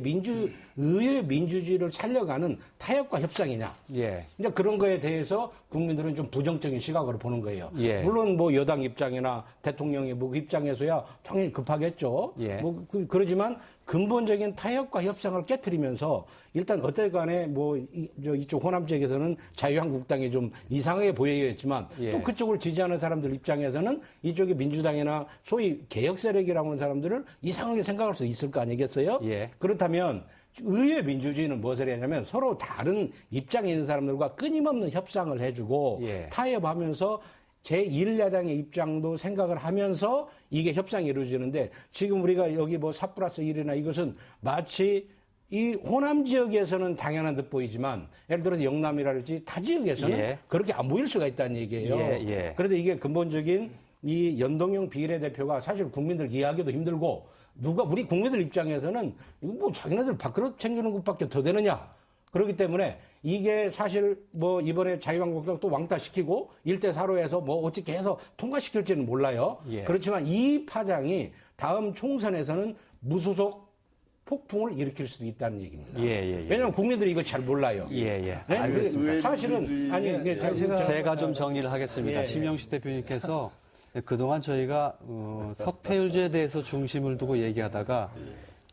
의회 민주주의를 살려가는 타협과 협상이냐. 이제 그런 거에 대해서 국민들은 좀 부정적인 시각으로 보는 거예요. 물론 뭐 여당 입장이나 대통령의 뭐 입장에서야 당연히 급하겠죠. 뭐 그러지만 근본적인 타협과 협상을 깨트리면서 일단 어떨 간에 뭐 이쪽 호남 지역에서는 자유한국당이 좀 이상하게 보여야겠지만 또 그쪽을 지지하는 사람들 입장에서는 이쪽에 민주당이나 소위 개혁 세력이라고 하는 사람들을 이상하게 생각할 수 있을 거 아니겠어요? 그렇다면 의회 민주주의는 무엇을 하냐면 서로 다른 입장에 있는 사람들과 끊임없는 협상을 해주고 타협하면서 제1야당의 입장도 생각을 하면서 이게 협상이 이루어지는데 지금 우리가 여기 뭐 4+1이나 이것은 마치 이 호남 지역에서는 당연한 듯 보이지만 예를 들어서 영남이랄지 타 지역에서는 그렇게 안 보일 수가 있다는 얘기예요. 그래서 이게 근본적인 이 연동형 비례대표가 사실 국민들 이해하기도 힘들고 우리 국민들 입장에서는 이거 뭐 자기네들 밥그릇 챙기는 것밖에 더 되느냐. 그렇기 때문에 이게 사실 뭐 이번에 자유한국당 또 왕따시키고 1대4로 해서 뭐 어떻게 해서 통과시킬지는 몰라요. 그렇지만 이 파장이 다음 총선에서는 무소속 폭풍을 일으킬 수도 있다는 얘기입니다. 왜냐하면 국민들이 이거 잘 몰라요.
알겠습니다.
사실은
제가 좀 정리를 하겠습니다. 심영식 대표님께서 그동안 저희가 석패율제에 대해서 중심을 두고 얘기하다가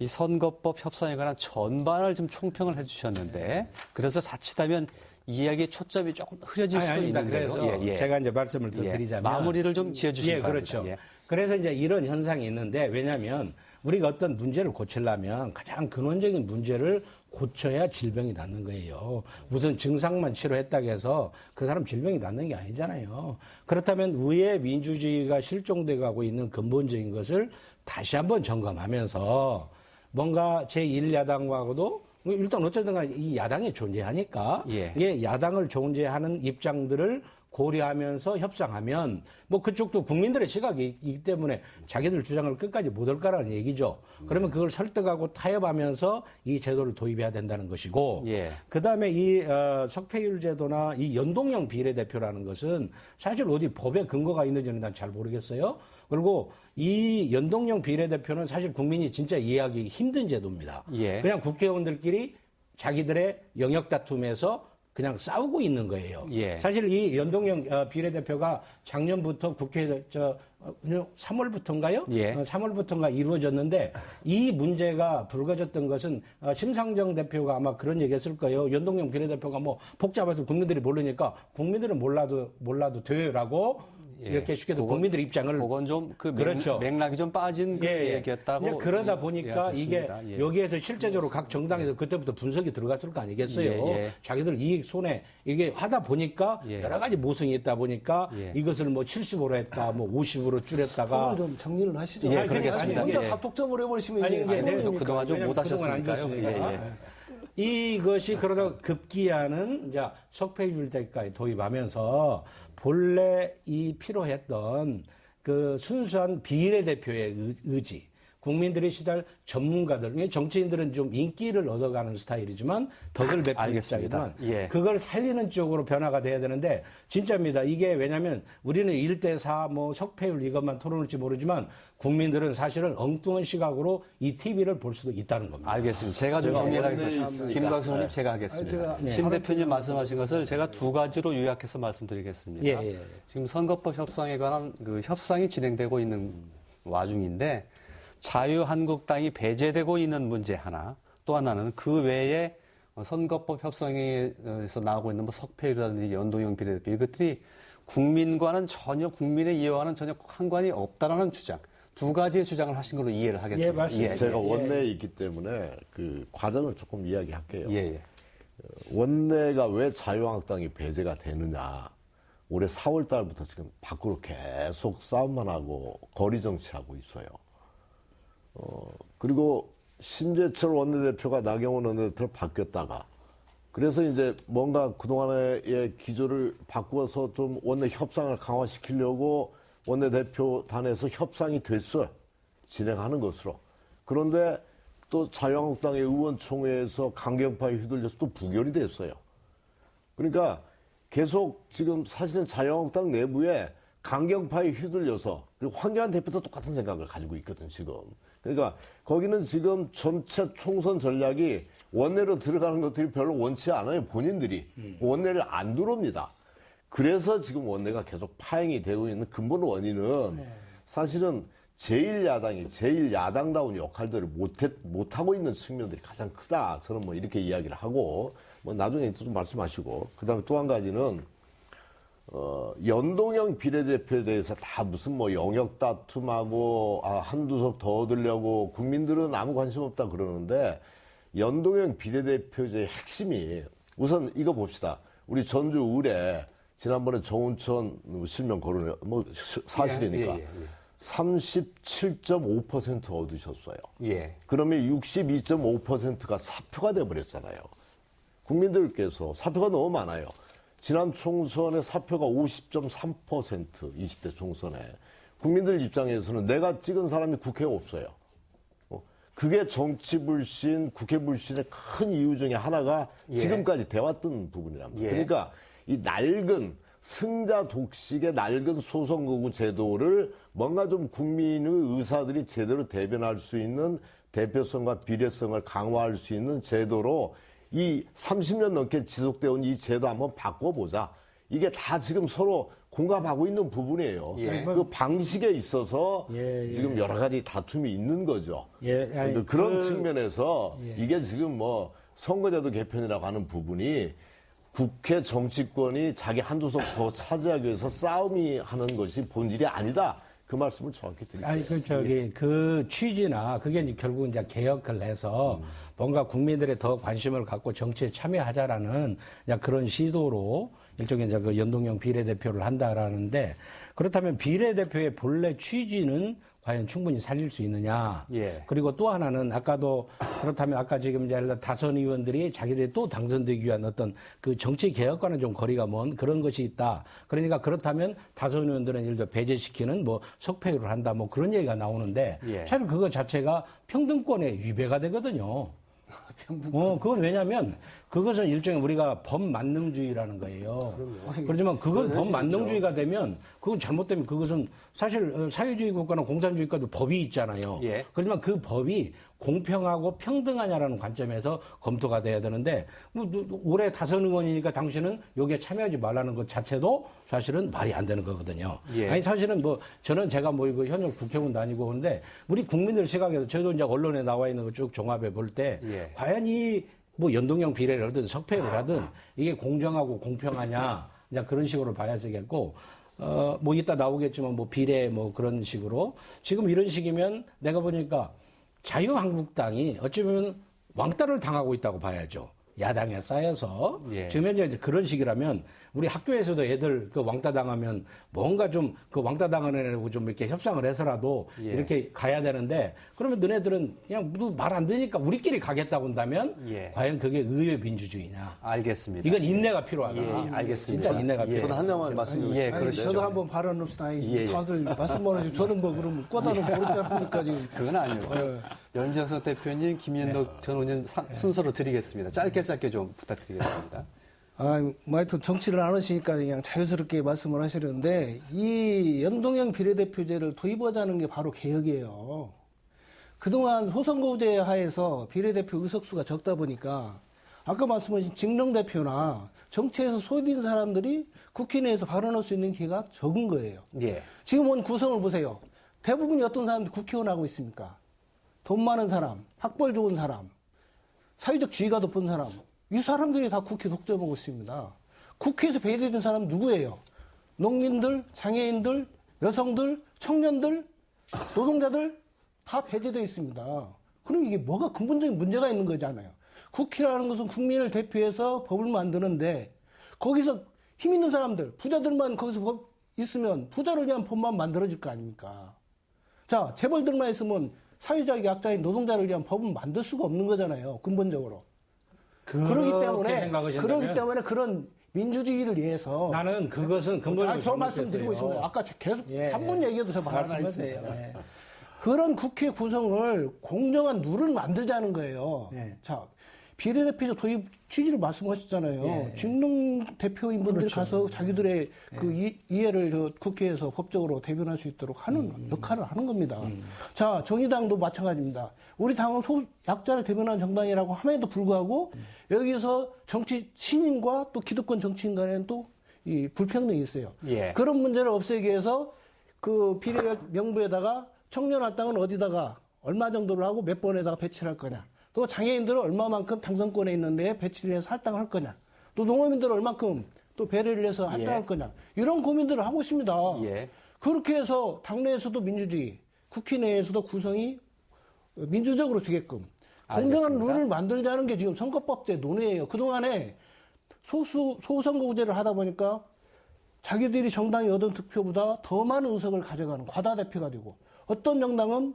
이 선거법 협상에 관한 전반을 좀 총평을 해주셨는데 그래서 자칫하면 이야기의 초점이 조금 흐려질 수도 있는데요.
그래서 제가 이제 말씀을 더 드리자면
마무리를 좀 지어주시기 바랍니다.
그렇죠. 그래서 이제 이런 현상이 있는데 왜냐하면 우리가 어떤 문제를 고치려면 가장 근원적인 문제를 고쳐야 질병이 낫는 거예요. 무슨 증상만 치료했다고 해서 그 사람 질병이 낫는 게 아니잖아요. 그렇다면 의회 민주주의가 실종돼 가고 있는 근본적인 것을 다시 한번 점검하면서 뭔가 제1야당과도 일단 어쨌든 간에 이 야당이 존재하니까 이게 야당을 존재하는 입장들을 고려하면서 협상하면 뭐 그쪽도 국민들의 시각이 있기 때문에 자기들 주장을 끝까지 못 할 거라는 얘기죠. 그러면 그걸 설득하고 타협하면서 이 제도를 도입해야 된다는 것이고 그다음에 이 석패율 제도나 이 연동형 비례대표라는 것은 사실 어디 법에 근거가 있는지는 난 잘 모르겠어요. 그리고 이 연동형 비례대표는 사실 국민이 진짜 이해하기 힘든 제도입니다. 그냥 국회의원들끼리 자기들의 영역 다툼에서 그냥 싸우고 있는 거예요. 사실 이 연동형 비례대표가 작년부터 국회 3월부터인가요? 3월부터인가 이루어졌는데 이 문제가 불거졌던 것은 심상정 대표가 아마 그런 얘기했을 거예요. 연동형 비례대표가 뭐 복잡해서 국민들이 모르니까 국민들은 몰라도 돼요라고 이렇게 쉽게 해서 국민들 입장을
그건 좀
그렇죠.
맥락이 좀 빠진 얘기였다고
이제 그러다 보니까 이게 여기에서 실제적으로 각 정당에서 그때부터 분석이 들어갔을 거 아니겠어요. 자기들 이익 손해 이게 하다 보니까 여러 가지 모성이 있다 보니까 이것을 뭐 70으로 했다, 뭐 50으로 줄였다가
좀 정리를 하시죠.
그러겠습니다.
혼자 다 독점을 해버리시면
그동안
좀 못 하셨으니까요.
이것이 그러다 급기야는 이제 석패율제까지 도입하면서 본래 이 필요했던 그 순수한 비례대표의 의지, 국민들이 시달 전문가들, 정치인들은 좀 인기를 얻어가는 스타일이지만 덕을 베푸는 스타일이지만
예.
그걸 살리는 쪽으로 변화가 돼야 되는데 진짜입니다. 이게 왜냐하면 우리는 1대4 뭐 석패율 이것만 토론할지 모르지만 국민들은 사실은 엉뚱한 시각으로 이 TV를 볼 수도 있다는 겁니다.
알겠습니다. 제가 좀 정리하겠습니다. 김광수 의원님 제가 하겠습니다. 심 대표님 말씀하신 것을 제가 두 가지로 요약해서 말씀드리겠습니다.
예.
지금 선거법 협상에 관한 그 협상이 진행되고 있는 와중인데 자유한국당이 배제되고 있는 문제 하나, 또 하나는 그 외에 선거법 협상에서 나오고 있는 뭐 석패율이라든지 연동형 비례대표 이것들이 국민과는 전혀 국민의 이해와는 전혀 상관이 없다라는 주장. 두 가지의 주장을 하신 걸로 이해를 하겠습니다.
예, 맞습니다.
제가 원내에 있기 때문에 그 과정을 조금 이야기할게요.
예.
원내가 왜 자유한국당이 배제가 되느냐. 올해 4월 달부터 지금 밖으로 계속 싸움만 하고 거리 정치하고 있어요. 그리고 심재철 원내대표가 나경원 원내대표로 바뀌었다가 그래서 이제 뭔가 그동안의 기조를 바꾸어서 좀 원내 협상을 강화시키려고 원내대표단에서 협상이 됐어요. 진행하는 것으로. 그런데 또 자유한국당의 의원총회에서 강경파에 휘둘려서 또 부결이 됐어요. 그러니까 계속 지금 사실은 자유한국당 내부에 강경파에 휘둘려서 그리고 황교안 대표도 똑같은 생각을 가지고 있거든 지금. 그러니까 거기는 지금 전체 총선 전략이 원내로 들어가는 것들이 별로 원치 않아요. 본인들이 원내를 안 들어옵니다. 그래서 지금 원내가 계속 파행이 되고 있는 근본 원인은 사실은 제1야당이 제1야당다운 역할들을 못하고 있는 측면들이 가장 크다. 저는 뭐 이렇게 이야기를 하고 뭐 나중에 좀 말씀하시고 그다음에 또 한 가지는 연동형 비례대표에 대해서 다 무슨 뭐 영역 다툼하고 한두 석 더 얻으려고 국민들은 아무 관심 없다 그러는데 연동형 비례대표제의 핵심이 우선 이거 봅시다. 우리 전주 의뢰 지난번에 정운천 실명 거론해 뭐 사실이니까 37.5% 얻으셨어요.
예.
그러면 62.5%가 사표가 돼버렸잖아요. 국민들께서 사표가 너무 많아요. 지난 총선에 사표가 50.3% 20대 총선에 국민들 입장에서는 내가 찍은 사람이 국회에 없어요. 그게 정치 불신, 국회 불신의 큰 이유 중에 하나가 지금까지 돼왔던 부분이랍니다. 그러니까 이 낡은 승자 독식의 낡은 소선거구 제도를 뭔가 좀 국민의 의사들이 제대로 대변할 수 있는 대표성과 비례성을 강화할 수 있는 제도로 이 30년 넘게 지속되어 온 이 제도 한번 바꿔보자. 이게 다 지금 서로 공감하고 있는 부분이에요. 그 방식에 있어서 지금 여러 가지 다툼이 있는 거죠. 그런 측면에서 이게 지금 뭐 선거제도 개편이라고 하는 부분이 국회 정치권이 자기 한두 석 더 차지하기 위해서 싸움이 하는 것이 본질이 아니다. 그 말씀을 정확히 드릴게요.
그 취지나 그게 이제 결국 이제 개혁을 해서 뭔가 국민들의 더 관심을 갖고 정치에 참여하자라는 그런 시도로 일종의 이제 그 연동형 비례대표를 한다라는데 그렇다면 비례대표의 본래 취지는 과연 충분히 살릴 수 있느냐. 그리고 또 하나는 아까도 그렇다면 아까 지금 이제 다선 의원들이 자기들이 또 당선되기 위한 어떤 그 정치 개혁과는 좀 거리가 먼 그런 것이 있다. 그러니까 그렇다면 다선 의원들은 예를 들어 배제시키는 뭐 석패율을 한다 뭐 그런 얘기가 나오는데 사실 그거 자체가 평등권에 위배가 되거든요. 그건 왜냐면 그것은 일종의 우리가 법만능주의라는 거예요. 그렇지만 그건 법만능주의가 되면 그건 잘못되면 그것은 사실 사회주의 국가나 공산주의 국가도 법이 있잖아요. 그렇지만 그 법이 공평하고 평등하냐라는 관점에서 검토가 돼야 되는데 뭐 올해 다선 의원이니까 당신은 여기에 참여하지 말라는 것 자체도 사실은 말이 안 되는 거거든요. 아니 사실은 뭐 저는 제가 뭐 이거 현역 국회의원도 아니고 그런데 우리 국민들 시각에서 저도 이제 언론에 나와 있는 거 쭉 종합해 볼 때 과연 이 뭐 연동형 비례를 하든 석패를 하든 이게 공정하고 공평하냐 이제 그런 식으로 봐야 되겠고 뭐 이따 나오겠지만 뭐 비례 뭐 그런 식으로 지금 이런 식이면 내가 보니까 자유한국당이 어찌 보면 왕따를 당하고 있다고 봐야죠. 야당에 쌓여서
예.
지금 현재 이제 그런 식이라면 우리 학교에서도 애들 그 왕따 당하면 뭔가 좀 그 왕따 당하는 애하고 좀 이렇게 협상을 해서라도
예.
이렇게 가야 되는데 그러면 너네들은 그냥 말 안 듣니까 우리끼리 가겠다고 한다면
예.
과연 그게 의회 민주주의냐?
알겠습니다.
이건 인내가 필요하다.
예, 알겠습니다.
진짜 인내가
예.
필요하다.
저도 하나만 말씀드리고
예,
싶은데
그렇죠.
저도 한번 발언 없으나
예, 예.
다들 말씀만 하시고 저는 뭐 그러면 꼬다는 버릇지 않습니까 지금.
그건 아니고 연정석 대표님, 김윤덕 전 의원 순서로 드리겠습니다. 짧게 좀 부탁드리겠습니다.
뭐 하여튼 정치를 안 하시니까 그냥 자유스럽게 말씀을 하시는데 이 연동형 비례대표제를 도입하자는 게 바로 개혁이에요. 그동안 소선거구제 하에서 비례대표 의석수가 적다 보니까 아까 말씀하신 직능대표나 정치에서 소외된 사람들이 국회 내에서 발언할 수 있는 기회가 적은 거예요.
예.
지금 온 구성을 보세요. 대부분이 어떤 사람들이 국회의원 하고 있습니까? 돈 많은 사람, 학벌 좋은 사람, 사회적 지위가 높은 사람, 이 사람들이 다 국회 독점하고 있습니다. 국회에서 배제된 사람 누구예요? 농민들, 장애인들, 여성들, 청년들, 노동자들 다 배제되어 있습니다. 그럼 이게 뭐가 근본적인 문제가 있는 거잖아요. 국회라는 것은 국민을 대표해서 법을 만드는데 거기서 힘 있는 사람들, 부자들만 거기서 법 있으면 부자를 위한 법만 만들어질 거 아닙니까? 자, 재벌들만 있으면 사회적 약자인 노동자를 위한 법은 만들 수가 없는 거잖아요. 근본적으로. 그러기 때문에 그런 민주주의를 위해서
나는 그것은 근본적으로
저 말씀드리고 있습니다. 아까 계속
예,
한 번 얘기해도 저 말을 안
말씀하세요.
했습니다.
예.
그런 국회 구성을 공정한 룰을 만들자는 거예요.
예.
자, 비례대표제 도입 취지를 말씀하셨잖아요.
예.
직능 대표인분들이
그렇죠.
가서 자기들의 그 이해를 저 국회에서 법적으로 대변할 수 있도록 하는 역할을 하는 겁니다. 자, 정의당도 마찬가지입니다. 우리 당은 약자를 대변하는 정당이라고 함에도 불구하고 여기서 정치 신인과 또 기득권 정치인 간에는 또 이 불평등이 있어요.
예.
그런 문제를 없애기 위해서 그 비례 명부에다가 청년 할당은 어디다가 얼마 정도를 하고 몇 번에다가 배치를 할 거냐. 또 장애인들은 얼마만큼 당선권에 있는데 배치를 해서 할당을 할 거냐. 또 농어민들은 얼마큼 또 배려를 해서 할당할 거냐. 이런 고민들을 하고 있습니다.
예.
그렇게 해서 당내에서도 민주주의, 국회 내에서도 구성이 민주적으로 되게끔 공정한
알겠습니다.
룰을 만들자는 게 지금 선거법제 논의예요. 그동안에 소선거구제를 하다 보니까 자기들이 정당이 얻은 득표보다 더 많은 의석을 가져가는 과다대표가 되고 어떤 정당은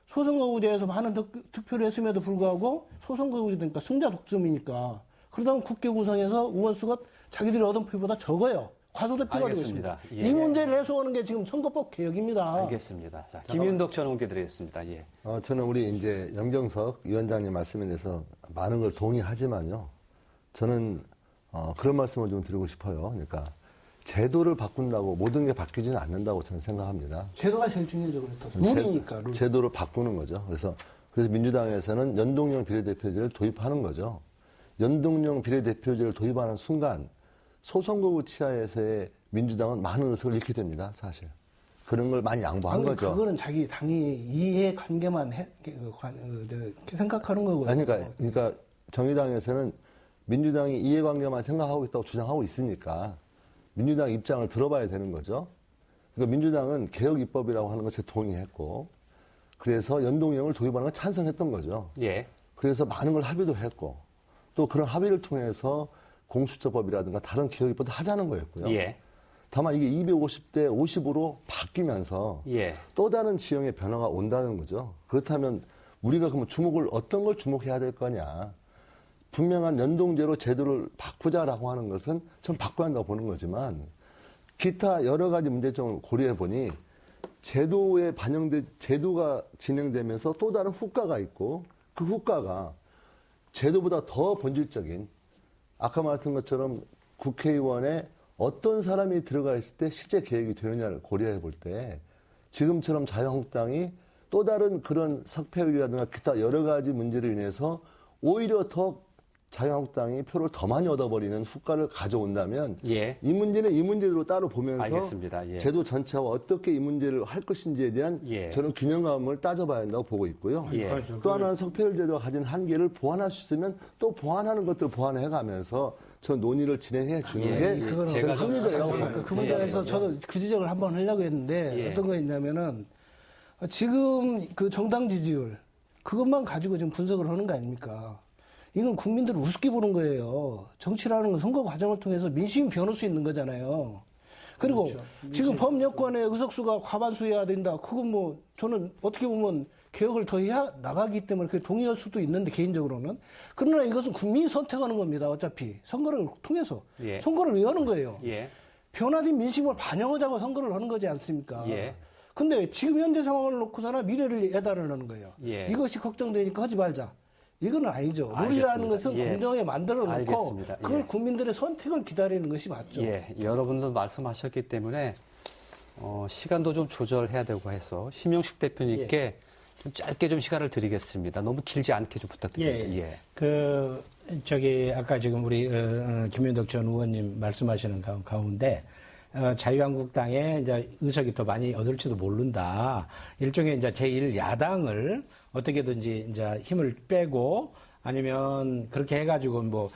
소선거구제에서 많은 득표를 했음에도 불구하고 소선거구제 되니까 승자 독점이니까 그러다 보면 국회 구성에서 의원수가 자기들이 얻은 표보다 적어요. 과소대표가 되고
알겠습니다.
있습니다.
예.
이 문제를 해소하는 게 지금 선거법 개혁입니다.
알겠습니다. 자, 김윤덕 전 의원께 드리겠습니다. 예.
저는 우리 이제 염경석 위원장님 말씀에 대해서 많은 걸 동의하지만요. 저는 그런 말씀을 좀 드리고 싶어요. 그러니까 제도를 바꾼다고 모든 게 바뀌지는 않는다고 저는 생각합니다.
제도가 제일 중요하죠. 룰이니까. 룰.
제도를 바꾸는 거죠. 그래서 민주당에서는 연동형 비례대표제를 도입하는 거죠. 연동형 비례대표제를 도입하는 순간 소선거구 치하에서의 민주당은 많은 의석을 잃게 됩니다. 사실. 그런 걸 많이 양보한 거죠.
그거는 자기 당이 이해 관계만 생각하는 거고요.
아니, 그러니까 정의당에서는 민주당이 이해관계만 생각하고 있다고 주장하고 있으니까 민주당 입장을 들어봐야 되는 거죠. 그러니까 민주당은 개혁 입법이라고 하는 것에 동의했고 그래서 연동형을 도입하는 걸 찬성했던 거죠.
예.
그래서 많은 걸 합의도 했고 또 그런 합의를 통해서 공수처법이라든가 다른 개혁 입법도 하자는 거였고요.
예.
다만 이게 250대 50으로 바뀌면서
예.
또 다른 지형의 변화가 온다는 거죠. 그렇다면 우리가 그러면 어떤 걸 주목해야 될 거냐. 분명한 연동제로 제도를 바꾸자라고 하는 것은 전 바꿔야 한다고 보는 거지만 기타 여러 가지 문제점을 고려해 보니 제도가 진행되면서 또 다른 후과가 있고 그 후과가 제도보다 더 본질적인 아까 말했던 것처럼 국회의원에 어떤 사람이 들어가 있을 때 실제 계획이 되느냐를 고려해 볼 때 지금처럼 자유한국당이 또 다른 그런 석패율이라든가 기타 여러 가지 문제로 인해서 오히려 더 자유한국당이 표를 더 많이 얻어버리는 후과를 가져온다면
예.
이 문제는 이 문제대로 따로 보면서
알겠습니다. 예.
제도 전체와 어떻게 이 문제를 할 것인지에 대한
예.
저는 균형감을 따져봐야 한다고 보고 있고요.
예.
또 하나는 석패율 제도가 가진 한계를 보완할 수 있으면 또 보완하는 것들을 보완해가면서 저 논의를 진행해 주는 게
그거는
저는 합리적이라고 봅니다.
그 문제에서 저도 그 지적을 한번 하려고 했는데
예.
어떤 거였냐면은 지금 그 정당 지지율 그것만 가지고 지금 분석을 하는 거 아닙니까? 이건 국민들을 우습게 보는 거예요. 정치라는 건 선거 과정을 통해서 민심이 변할 수 있는 거잖아요. 그리고
그렇죠.
지금 법여권의 의석수가 과반수여야 된다. 그건 뭐 저는 어떻게 보면 개혁을 더 해야 나가기 때문에 그게 동의할 수도 있는데 개인적으로는. 그러나 이것은 국민이 선택하는 겁니다. 어차피 선거를 통해서.
예.
선거를 왜 하는 거예요?
예.
변화된 민심을 반영하자고 선거를 하는 거지 않습니까?
예.
근데 지금 현재 상황을 놓고서나 미래를 예단하는 거예요.
예.
이것이 걱정되니까 하지 말자. 이건 아니죠. 룰이라는
알겠습니다.
것은
예.
공정에 만들어 놓고
알겠습니다.
그걸
예.
국민들의 선택을 기다리는 것이 맞죠.
예, 여러분도 말씀하셨기 때문에 시간도 좀 조절해야 되고 해서 심영식 대표님께 좀 짧게 좀 시간을 드리겠습니다. 너무 길지 않게 좀 부탁드립니다. 예.
아까 지금 우리 김윤덕 전 의원님 말씀하시는 가운데 자유한국당의 이제 의석이 더 많이 얻을지도 모른다. 일종의 이제 제1야당을 어떻게든지 이제 힘을 빼고 아니면 그렇게 해가지고 뭐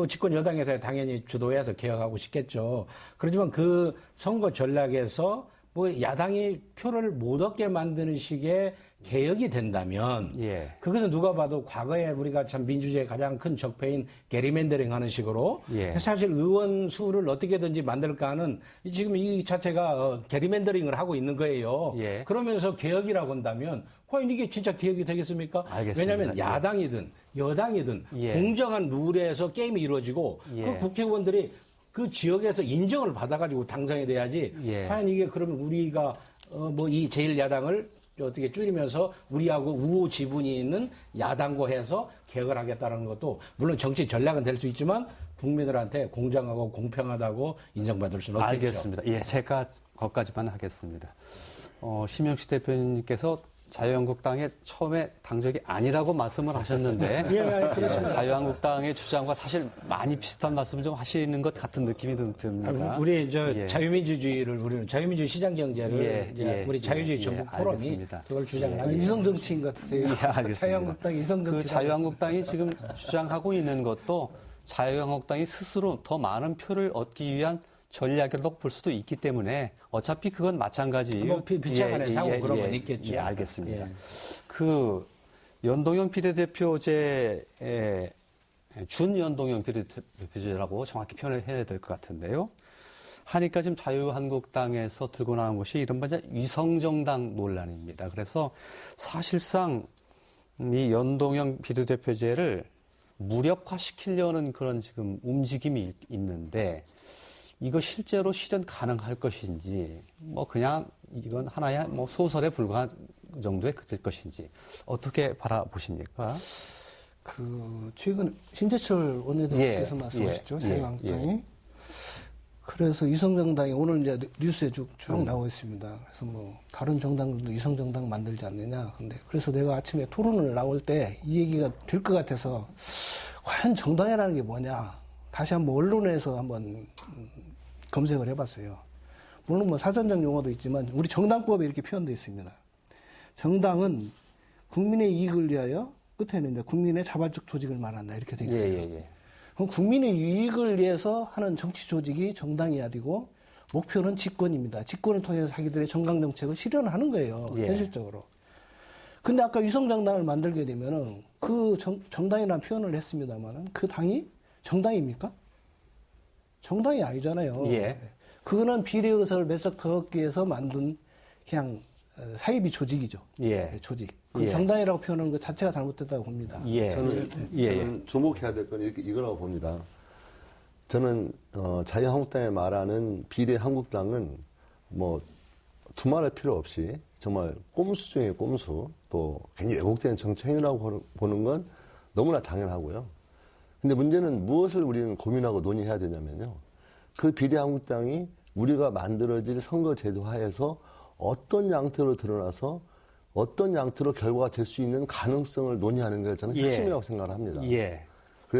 집권 여당에서 당연히 주도해서 개혁하고 싶겠죠. 그렇지만 그 선거 전략에서 뭐 야당이 표를 못 얻게 만드는 식의 개혁이 된다면
예.
그것은 누가 봐도 과거에 우리가 참 민주주의의 가장 큰 적폐인 게리맨더링 하는 식으로
예.
사실 의원 수를 어떻게든지 만들까 하는 지금 이 자체가 게리맨더링을 하고 있는 거예요.
예.
그러면서 개혁이라고 한다면 과연 이게 진짜 개혁이 되겠습니까?
알겠습니다.
왜냐하면 야당이든 여당이든
예.
공정한 룰에서 게임이 이루어지고
예.
그 국회의원들이 그 지역에서 인정을 받아가지고 당선이 돼야지.
예.
과연 이게 그러면 우리가 뭐 이 제1야당을 어떻게 줄이면서 우리하고 우호 지분이 있는 야당고 해서 개혁을 하겠다는 것도 물론 정치 전략은 될 수 있지만 국민들한테 공정하고 공평하다고 인정받을 수는 없겠죠.
알겠습니다. 예, 제가 거기까지만 하겠습니다. 심영식 대표님께서 자유한국당의 처음에 당적이 아니라고 말씀을 하셨는데 자유한국당의 주장과 사실 많이 비슷한 말씀을 좀 하시는 것 같은 느낌이 듭니다.
우리
예.
자유민주주의를 우리는 자유민주주의 시장 경제를 이제 우리 자유주의 전국 포럼이
알겠습니다.
그걸 주장하고
이성 정치인 같으세요.
예, 알겠습니다.
자유한국당 이성 정치.
그 자유한국당이 지금 주장하고 있는 것도 자유한국당이 스스로 더 많은 표를 얻기 위한 전략이라고 볼 수도 있기 때문에 어차피 그건 마찬가지예요.
뭐 비차간의 상호 그런 건 있겠죠.
예, 알겠습니다.
예.
그 연동형 비례대표제의 준연동형 비례대표제라고 정확히 표현을 해야 될 것 같은데요. 하니까 지금 자유한국당에서 들고 나온 것이 이른바 위성정당 논란입니다. 그래서 사실상 이 연동형 비례대표제를 무력화시키려는 그런 지금 움직임이 있는데 이거 실제로 실현 가능할 것인지, 뭐 그냥 이건 하나의 뭐 소설에 불과한 정도의 그칠 것인지 어떻게 바라보십니까?
최근 신재철 원내대표께서 말씀하셨죠. 자유한국당이. 그래서 이성정당이 오늘 이제 뉴스에 쭉 나오고 있습니다. 그래서 뭐 다른 정당들도 이성정당 만들지 않느냐. 근데 그래서 내가 아침에 토론을 나올 때 이 얘기가 될 것 같아서 과연 정당이라는 게 뭐냐. 다시 한번 언론에서 한번 검색을 해봤어요. 물론 뭐 사전적 용어도 있지만 우리 정당법에 이렇게 표현되어 있습니다. 정당은 국민의 이익을 위하여 끝에는 이제 국민의 자발적 조직을 말한다 이렇게 되어 있어요. 그럼 국민의 이익을 위해서 하는 정치 조직이 정당이야 되고 목표는 집권입니다. 집권을 통해서 자기들의 정강 정책을 실현하는 거예요. 현실적으로. 근데 아까 위성정당을 만들게 되면은 그 정당이라는 표현을 했습니다만은 그 당이 정당입니까? 정당이 아니잖아요. 그거는 비례의석을 몇 석 더 얻기 위해서 만든 그냥 사이비 조직이죠. 조직. 그 정당이라고 표현하는 것 자체가 잘못됐다고 봅니다.
저는 주목해야 될 건 이거라고 봅니다. 저는 자유한국당에 말하는 비례한국당은 뭐 두말할 필요 없이 정말 꼼수 중에 꼼수, 또 굉장히 왜곡된 정치 행위라고 보는 건 너무나 당연하고요. 근데 문제는 무엇을 우리는 고민하고 논의해야 되냐면요. 그 비례한국당이 우리가 만들어질 선거제도 하에서 어떤 양태로 드러나서 어떤 양태로 결과가 될 수 있는 가능성을 논의하는 게 저는 핵심이라고 생각을 합니다.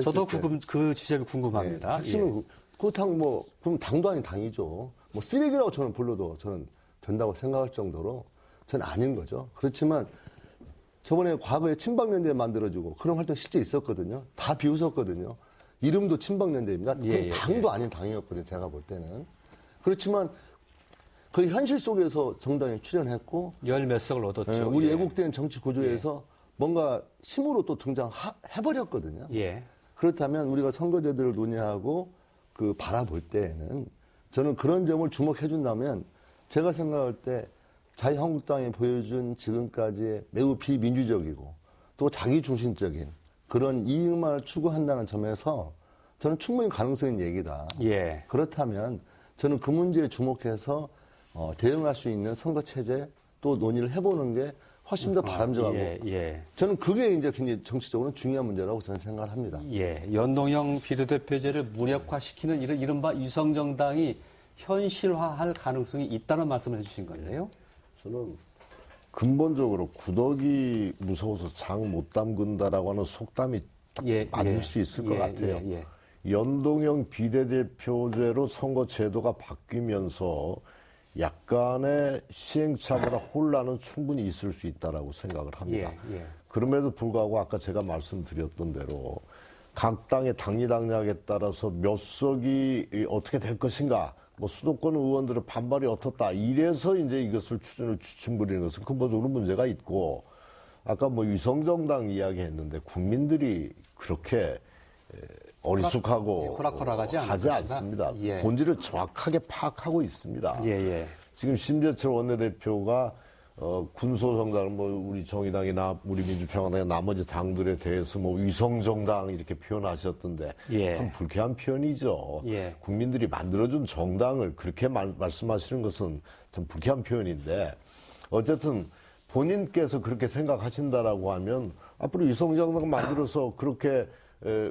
저도 그 지점이 궁금합니다.
핵심은 그 당 뭐 그럼 당도 아닌 당이죠. 뭐 쓰레기라고 저는 불러도 저는 된다고 생각할 정도로 저는 아닌 거죠. 그렇지만 저번에 과거에 친박연대 만들어주고 그런 활동 실제 있었거든요. 다 비웃었거든요. 이름도 친박연대입니다. 그럼 당도 아닌 당이었거든요. 제가 볼 때는. 그렇지만 그 현실 속에서 정당에 출연했고
열 몇 석을 얻었죠.
우리 왜곡된 정치 구조에서 뭔가 힘으로 또 등장해버렸거든요.
예.
그렇다면 우리가 선거제도를 논의하고 그 바라볼 때에는 저는 그런 점을 주목해 준다면 제가 생각할 때 자유한국당이 보여준 지금까지의 매우 비민주적이고 또 자기중심적인 그런 이익만 추구한다는 점에서 저는 충분히 가능성인 얘기다.
예.
그렇다면 저는 그 문제에 주목해서 대응할 수 있는 선거체제 또 논의를 해보는 게 훨씬 더 바람직하고 저는 그게 이제 굉장히 정치적으로 중요한 문제라고 저는 생각을 합니다.
예. 연동형 비례대표제를 무력화시키는 이른바 위성정당이 현실화할 가능성이 있다는 말씀을 해주신 건데요.
저는 근본적으로 구더기 무서워서 장 못 담근다라고 하는 속담이 딱 맞을 수 있을 것 같아요. 연동형 비례대표제로 선거 제도가 바뀌면서 약간의 시행착오나 혼란은 충분히 있을 수 있다라고 생각을 합니다. 그럼에도 불구하고 아까 제가 말씀드렸던 대로 각 당의 당리당략에 따라서 몇 석이 어떻게 될 것인가, 뭐 수도권 의원들의 반발이 어떻다, 이래서 이제 이것을 추진부리는 것은 근본적으로 문제가 있고, 아까 뭐 위성정당 이야기했는데 국민들이 그렇게 어리숙하고
호락호락하지
않습니다. 본질을 정확하게 파악하고 있습니다. 지금 심재철 원내대표가 군소정당, 뭐 우리 정의당이나 우리 민주평화당의 나머지 당들에 대해서 뭐 위성정당 이렇게 표현하셨던데 참 불쾌한 표현이죠. 국민들이 만들어준 정당을 그렇게 말씀하시는 것은 참 불쾌한 표현인데, 어쨌든 본인께서 그렇게 생각하신다라고 하면 앞으로 위성정당 만들어서 그렇게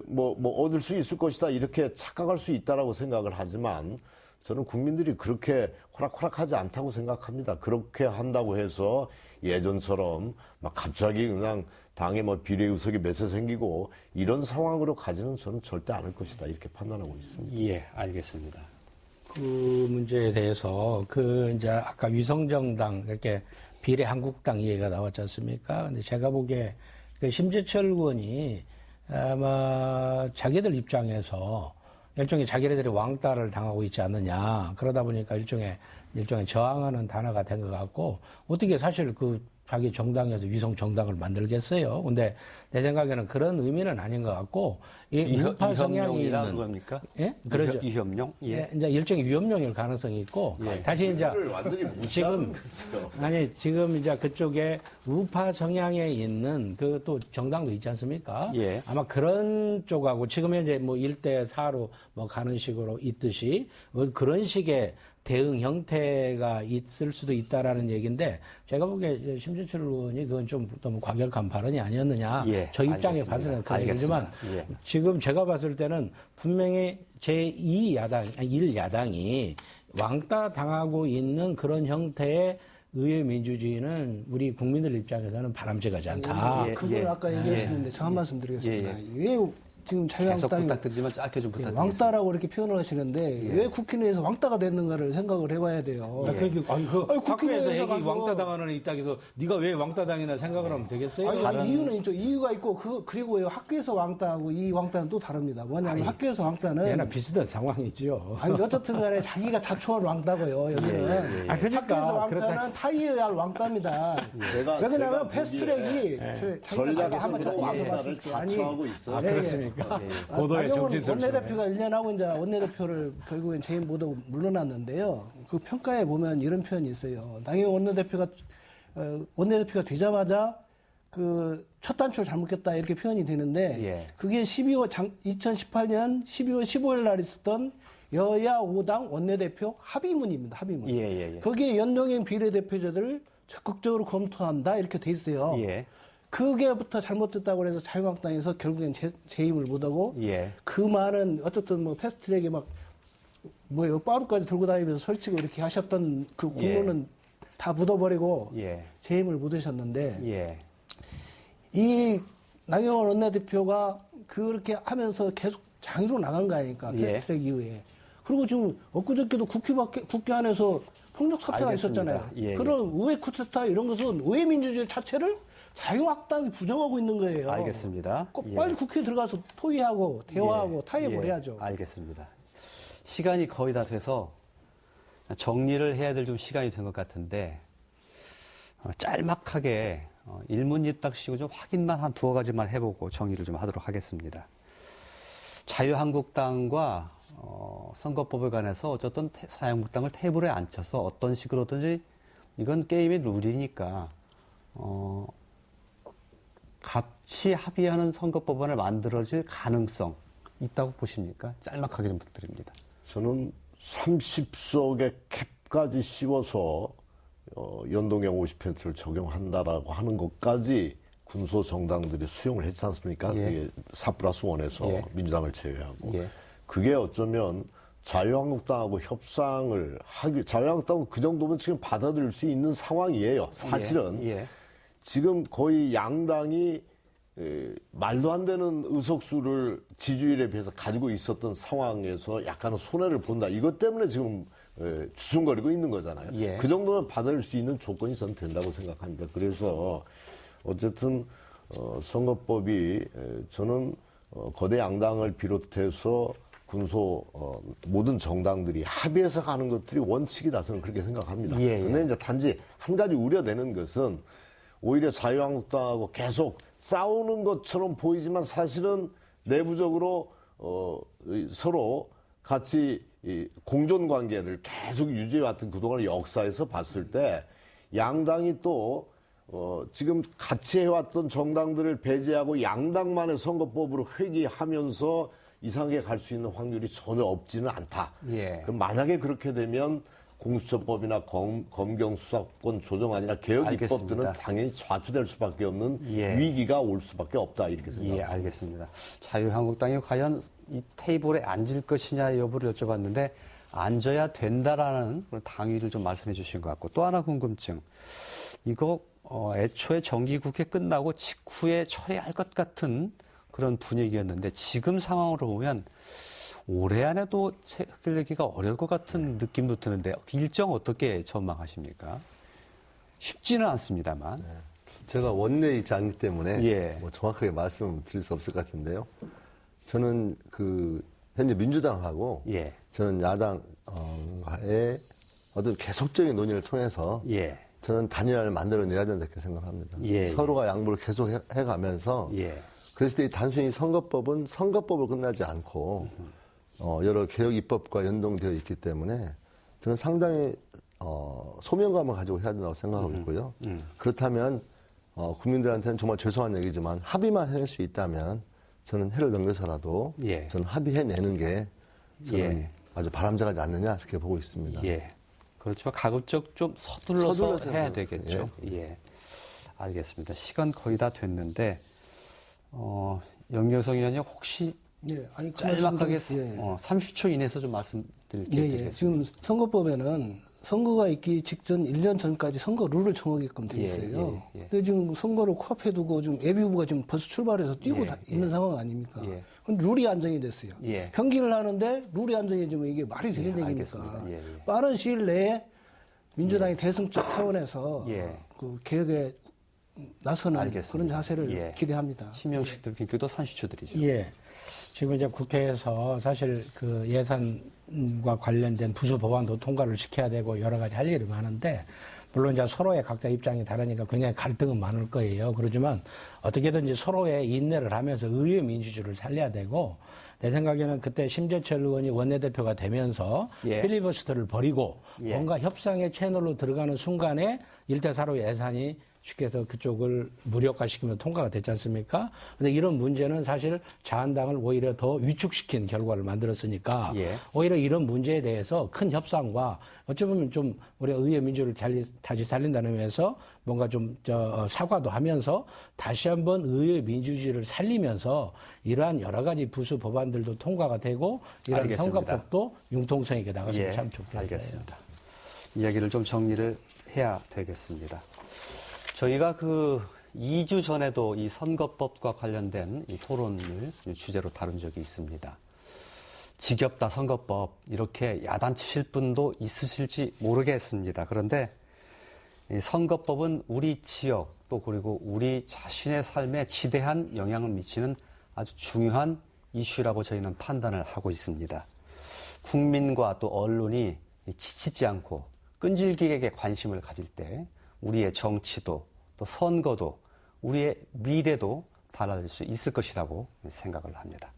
뭐 얻을 수 있을 것이다 이렇게 착각할 수 있다라고 생각을 하지만, 저는 국민들이 그렇게 호락호락하지 않다고 생각합니다. 그렇게 한다고 해서 예전처럼 막 갑자기 그냥 당에 뭐 비례 의석이 몇세 생기고 이런 상황으로 가지는 저는 절대 않을 것이다 이렇게 판단하고 있습니다.
예, 알겠습니다.
그 문제에 대해서 이제 아까 위성정당 이렇게 비례 한국당 얘기가 나왔지 않습니까? 근데 제가 보기에 심재철 의원이 아마 자기들 입장에서 일종의 자기네들이 왕따를 당하고 있지 않느냐. 그러다 보니까 일종의 저항하는 단어가 된 것 같고, 어떻게 사실 자기 정당에서 위성 정당을 만들겠어요. 근데 내 생각에는 그런 의미는 아닌 것 같고, 이 우파 성향이 있는
겁니까?
예, 그렇죠.
위협용?
예, 이제 일종의 위협용일 가능성이 있고, 다시 이제 지금 이제 그쪽에 우파 성향에 있는 또 정당도 있지 않습니까? 아마 그런 쪽하고 지금 현재 뭐 1대4로 뭐 가는 식으로 있듯이 뭐 그런 식의 대응 형태가 있을 수도 있다라는 얘기인데, 제가 보기에 심재철 의원이 그건 좀 너무 과격한 발언이 아니었느냐. 저 입장에 봐서는 그런 얘기지만, 지금 제가 봤을 때는 분명히 제2야당, 1야당이 왕따 당하고 있는 그런 형태의 의회 민주주의는 우리 국민들 입장에서는 바람직하지 않다.
그걸 아까 얘기하시는데 저 한 말씀 드리겠습니다. 왜 지금 자유한국당이
부탁드리지만 짧게 좀 부탁드리겠습니다.
왕따라고 이렇게 표현을 하시는데 왜 국회 내에서 왕따가 됐는가를 생각을 해봐야 돼요.
국회 내에서 얘기 왕따 당하는 애 있다 해서 네가 왜 왕따 당이나 생각을 하면 되겠어요?
이유는 있죠. 이유가 있고 그리고 학교에서 왕따하고 이 왕따는 또 다릅니다. 뭐냐면 학교에서 왕따는
얘나 비슷한 상황이죠.
어쨌든 간에 자기가 자초한 왕따고요. 여기는 학교에서 왕따는 타이어할 왕따입니다. 왜 그러냐면 패스트트랙이
전략에서 왕따를 자초하고 있어요.
그렇습니까? 고도의 정치성.
원내대표가 1년 하고 이제 원내대표를 결국엔 재임 못하고 물러났는데요. 그 평가에 보면 이런 표현이 있어요. 당연히 원내대표가 되자마자 첫 단추를 잘못했다 이렇게 표현이 되는데 그게 2018년 12월 15일 날 있었던 여야 5당 원내대표 합의문입니다. 합의문. 거기에 연동형 비례대표제들을 적극적으로 검토한다 이렇게 돼 있어요. 그게부터 잘못됐다고 해서 자유한국당에서 결국엔 재임을 못하고 그 많은 어쨌든 뭐 패스트트랙에 빠루까지 들고 다니면서 설치고 이렇게 하셨던 그 공로는 다 묻어버리고 재임을 못하셨는데 이 나경원 원내대표가 그렇게 하면서 계속 장애로 나간 거 아닙니까? 패스트트랙 이후에. 그리고 지금 엊그저께도 국회 안에서 폭력 사태가 있었잖아요. 그런 의회 쿠데타 이런 것은 의회 민주주의 자체를 자유한국당이 부정하고 있는 거예요.
알겠습니다.
꼭 빨리 국회에 들어가서 토의하고 대화하고 타협을 해야죠.
알겠습니다. 시간이 거의 다 돼서 정리를 해야 될 좀 시간이 된 것 같은데 짤막하게 일문일답식으로 좀 확인만 한 두어 가지만 해보고 정리를 좀 하도록 하겠습니다. 자유한국당과 선거법에 관해서 어쨌든 자유한국당을 테이블에 앉혀서 어떤 식으로든지 이건 게임의 룰이니까 같이 합의하는 선거법안을 만들어질 가능성 있다고 보십니까? 짤막하게 좀 부탁드립니다.
저는 30석의 캡까지 씌워서 연동형 50%를 적용한다라고 하는 것까지 군소 정당들이 수용을 했지 않습니까?
예.
이게 4+1에서
예.
민주당을 제외하고.
예.
그게 어쩌면 자유한국당하고 협상을 자유한국당은 그 정도면 지금 받아들일 수 있는 상황이에요. 사실은.
예.
지금 거의 양당이 말도 안 되는 의석수를 지지율에 비해서 가지고 있었던 상황에서 약간은 손해를 본다. 이것 때문에 지금 주춤거리고 있는 거잖아요.
예.
그 정도면 받을 수 있는 조건이 저는 된다고 생각합니다. 그래서 어쨌든 선거법이 저는 거대 양당을 비롯해서 군소 모든 정당들이 합의해서 가는 것들이 원칙이다. 저는 그렇게 생각합니다. 그런데 이제 단지 한 가지 우려되는 것은 오히려 자유한국당하고 계속 싸우는 것처럼 보이지만 사실은 내부적으로 서로 같이 이 공존 관계를 계속 유지해왔던 그동안의 역사에서 봤을 때 양당이 또 지금 같이 해왔던 정당들을 배제하고 양당만의 선거법으로 회귀하면서 이상하게 갈 수 있는 확률이 전혀 없지는 않다.
예.
그럼 만약에 그렇게 되면 공수처법이나 검경 수사권 조정안이나 개혁 입법들은 당연히 좌초될 수밖에 없는 위기가 올 수밖에 없다 이렇게 생각합니다.
예, 알겠습니다. 자유한국당이 과연 이 테이블에 앉을 것이냐 여부를 여쭤봤는데 앉아야 된다라는 그런 당위를 좀 말씀해 주신 것 같고 또 하나 궁금증. 이거 애초에 정기국회 끝나고 직후에 처리할 것 같은 그런 분위기였는데 지금 상황으로 보면 올해 안에도 해결되기가 어려울 것 같은 느낌도 드는데 일정 어떻게 전망하십니까? 쉽지는 않습니다만.
제가 원내에 있지 않기 때문에 뭐 정확하게 말씀드릴 수 없을 것 같은데요. 저는 현재 민주당하고 저는 야당의 어떤 계속적인 논의를 통해서 저는 단일화를 만들어내야 된다 이렇게 생각합니다. 서로가 양보를 계속 해가면서 그랬을 때 단순히 선거법은 선거법을 끝나지 않고 여러 개혁 입법과 연동되어 있기 때문에 저는 상당히 소명감을 가지고 해야 된다고 생각하고 있고요. 그렇다면 국민들한테는 정말 죄송한 얘기지만 합의만 해낼 수 있다면 저는 해를 넘겨서라도 저는 합의해내는 게 저는 아주 바람직하지 않느냐 이렇게 보고 있습니다.
그렇지만 가급적 좀 서둘러서 해야 되겠죠. 알겠습니다. 시간 거의 다 됐는데 영경석 의원님 혹시 짤막하게 30초 이내에서 좀 말씀드릴게요.
지금 선거법에는 선거가 있기 직전 1년 전까지 선거 룰을 정하게끔 돼 있어요. 근데 지금 선거를 코앞에 두고 좀 예비 후보가 지금 벌써 출발해서 뛰고 있는 상황 아닙니까? 근데 룰이 안정이 됐어요. 경기를 하는데 룰이 안정이 되면 이게 말이 되는 얘기입니까? 빠른 시일 내에 민주당이 대승적 차원에서 그 개혁에 나서는 그런 자세를 기대합니다.
심영식 대표도 30초 드리죠.
지금 이제 국회에서 사실 그 예산과 관련된 부수 법안도 통과를 시켜야 되고 여러 가지 할 일이 많은데 물론 이제 서로의 각자 입장이 다르니까 굉장히 갈등은 많을 거예요. 그렇지만 어떻게든지 서로의 인내를 하면서 의회 민주주의를 살려야 되고 내 생각에는 그때 심재철 의원이 원내대표가 되면서 필리버스터를 버리고 뭔가 협상의 채널로 들어가는 순간에 1대4로 예산이 쉽게 해서 그쪽을 무력화시키면 통과가 됐지 않습니까? 근데 이런 문제는 사실 자한당을 오히려 더 위축시킨 결과를 만들었으니까 오히려 이런 문제에 대해서 큰 협상과 어쩌면 좀 우리가 의회 민주를 다시 살린다는 의미에서 뭔가 좀 사과도 하면서 다시 한번 의회 민주주의를 살리면서 이러한 여러 가지 부수 법안들도 통과가 되고 이러한 선거법도 융통성 있게 나갔으면 참 좋겠어요.
알겠습니다. 이야기를 좀 정리를 해야 되겠습니다. 저희가 2주 전에도 이 선거법과 관련된 이 토론을 주제로 다룬 적이 있습니다. 지겹다 선거법 이렇게 야단치실 분도 있으실지 모르겠습니다. 그런데 이 선거법은 우리 지역 또 그리고 우리 자신의 삶에 지대한 영향을 미치는 아주 중요한 이슈라고 저희는 판단을 하고 있습니다. 국민과 또 언론이 지치지 않고 끈질기게 관심을 가질 때 우리의 정치도 또 선거도 우리의 미래도 달라질 수 있을 것이라고 생각을 합니다.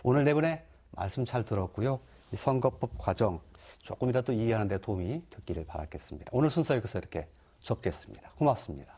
오늘 네 분의 말씀 잘 들었고요. 이 선거법 과정 조금이라도 이해하는 데 도움이 됐기를 바라겠습니다. 오늘 순서 여기서 이렇게 접겠습니다. 고맙습니다.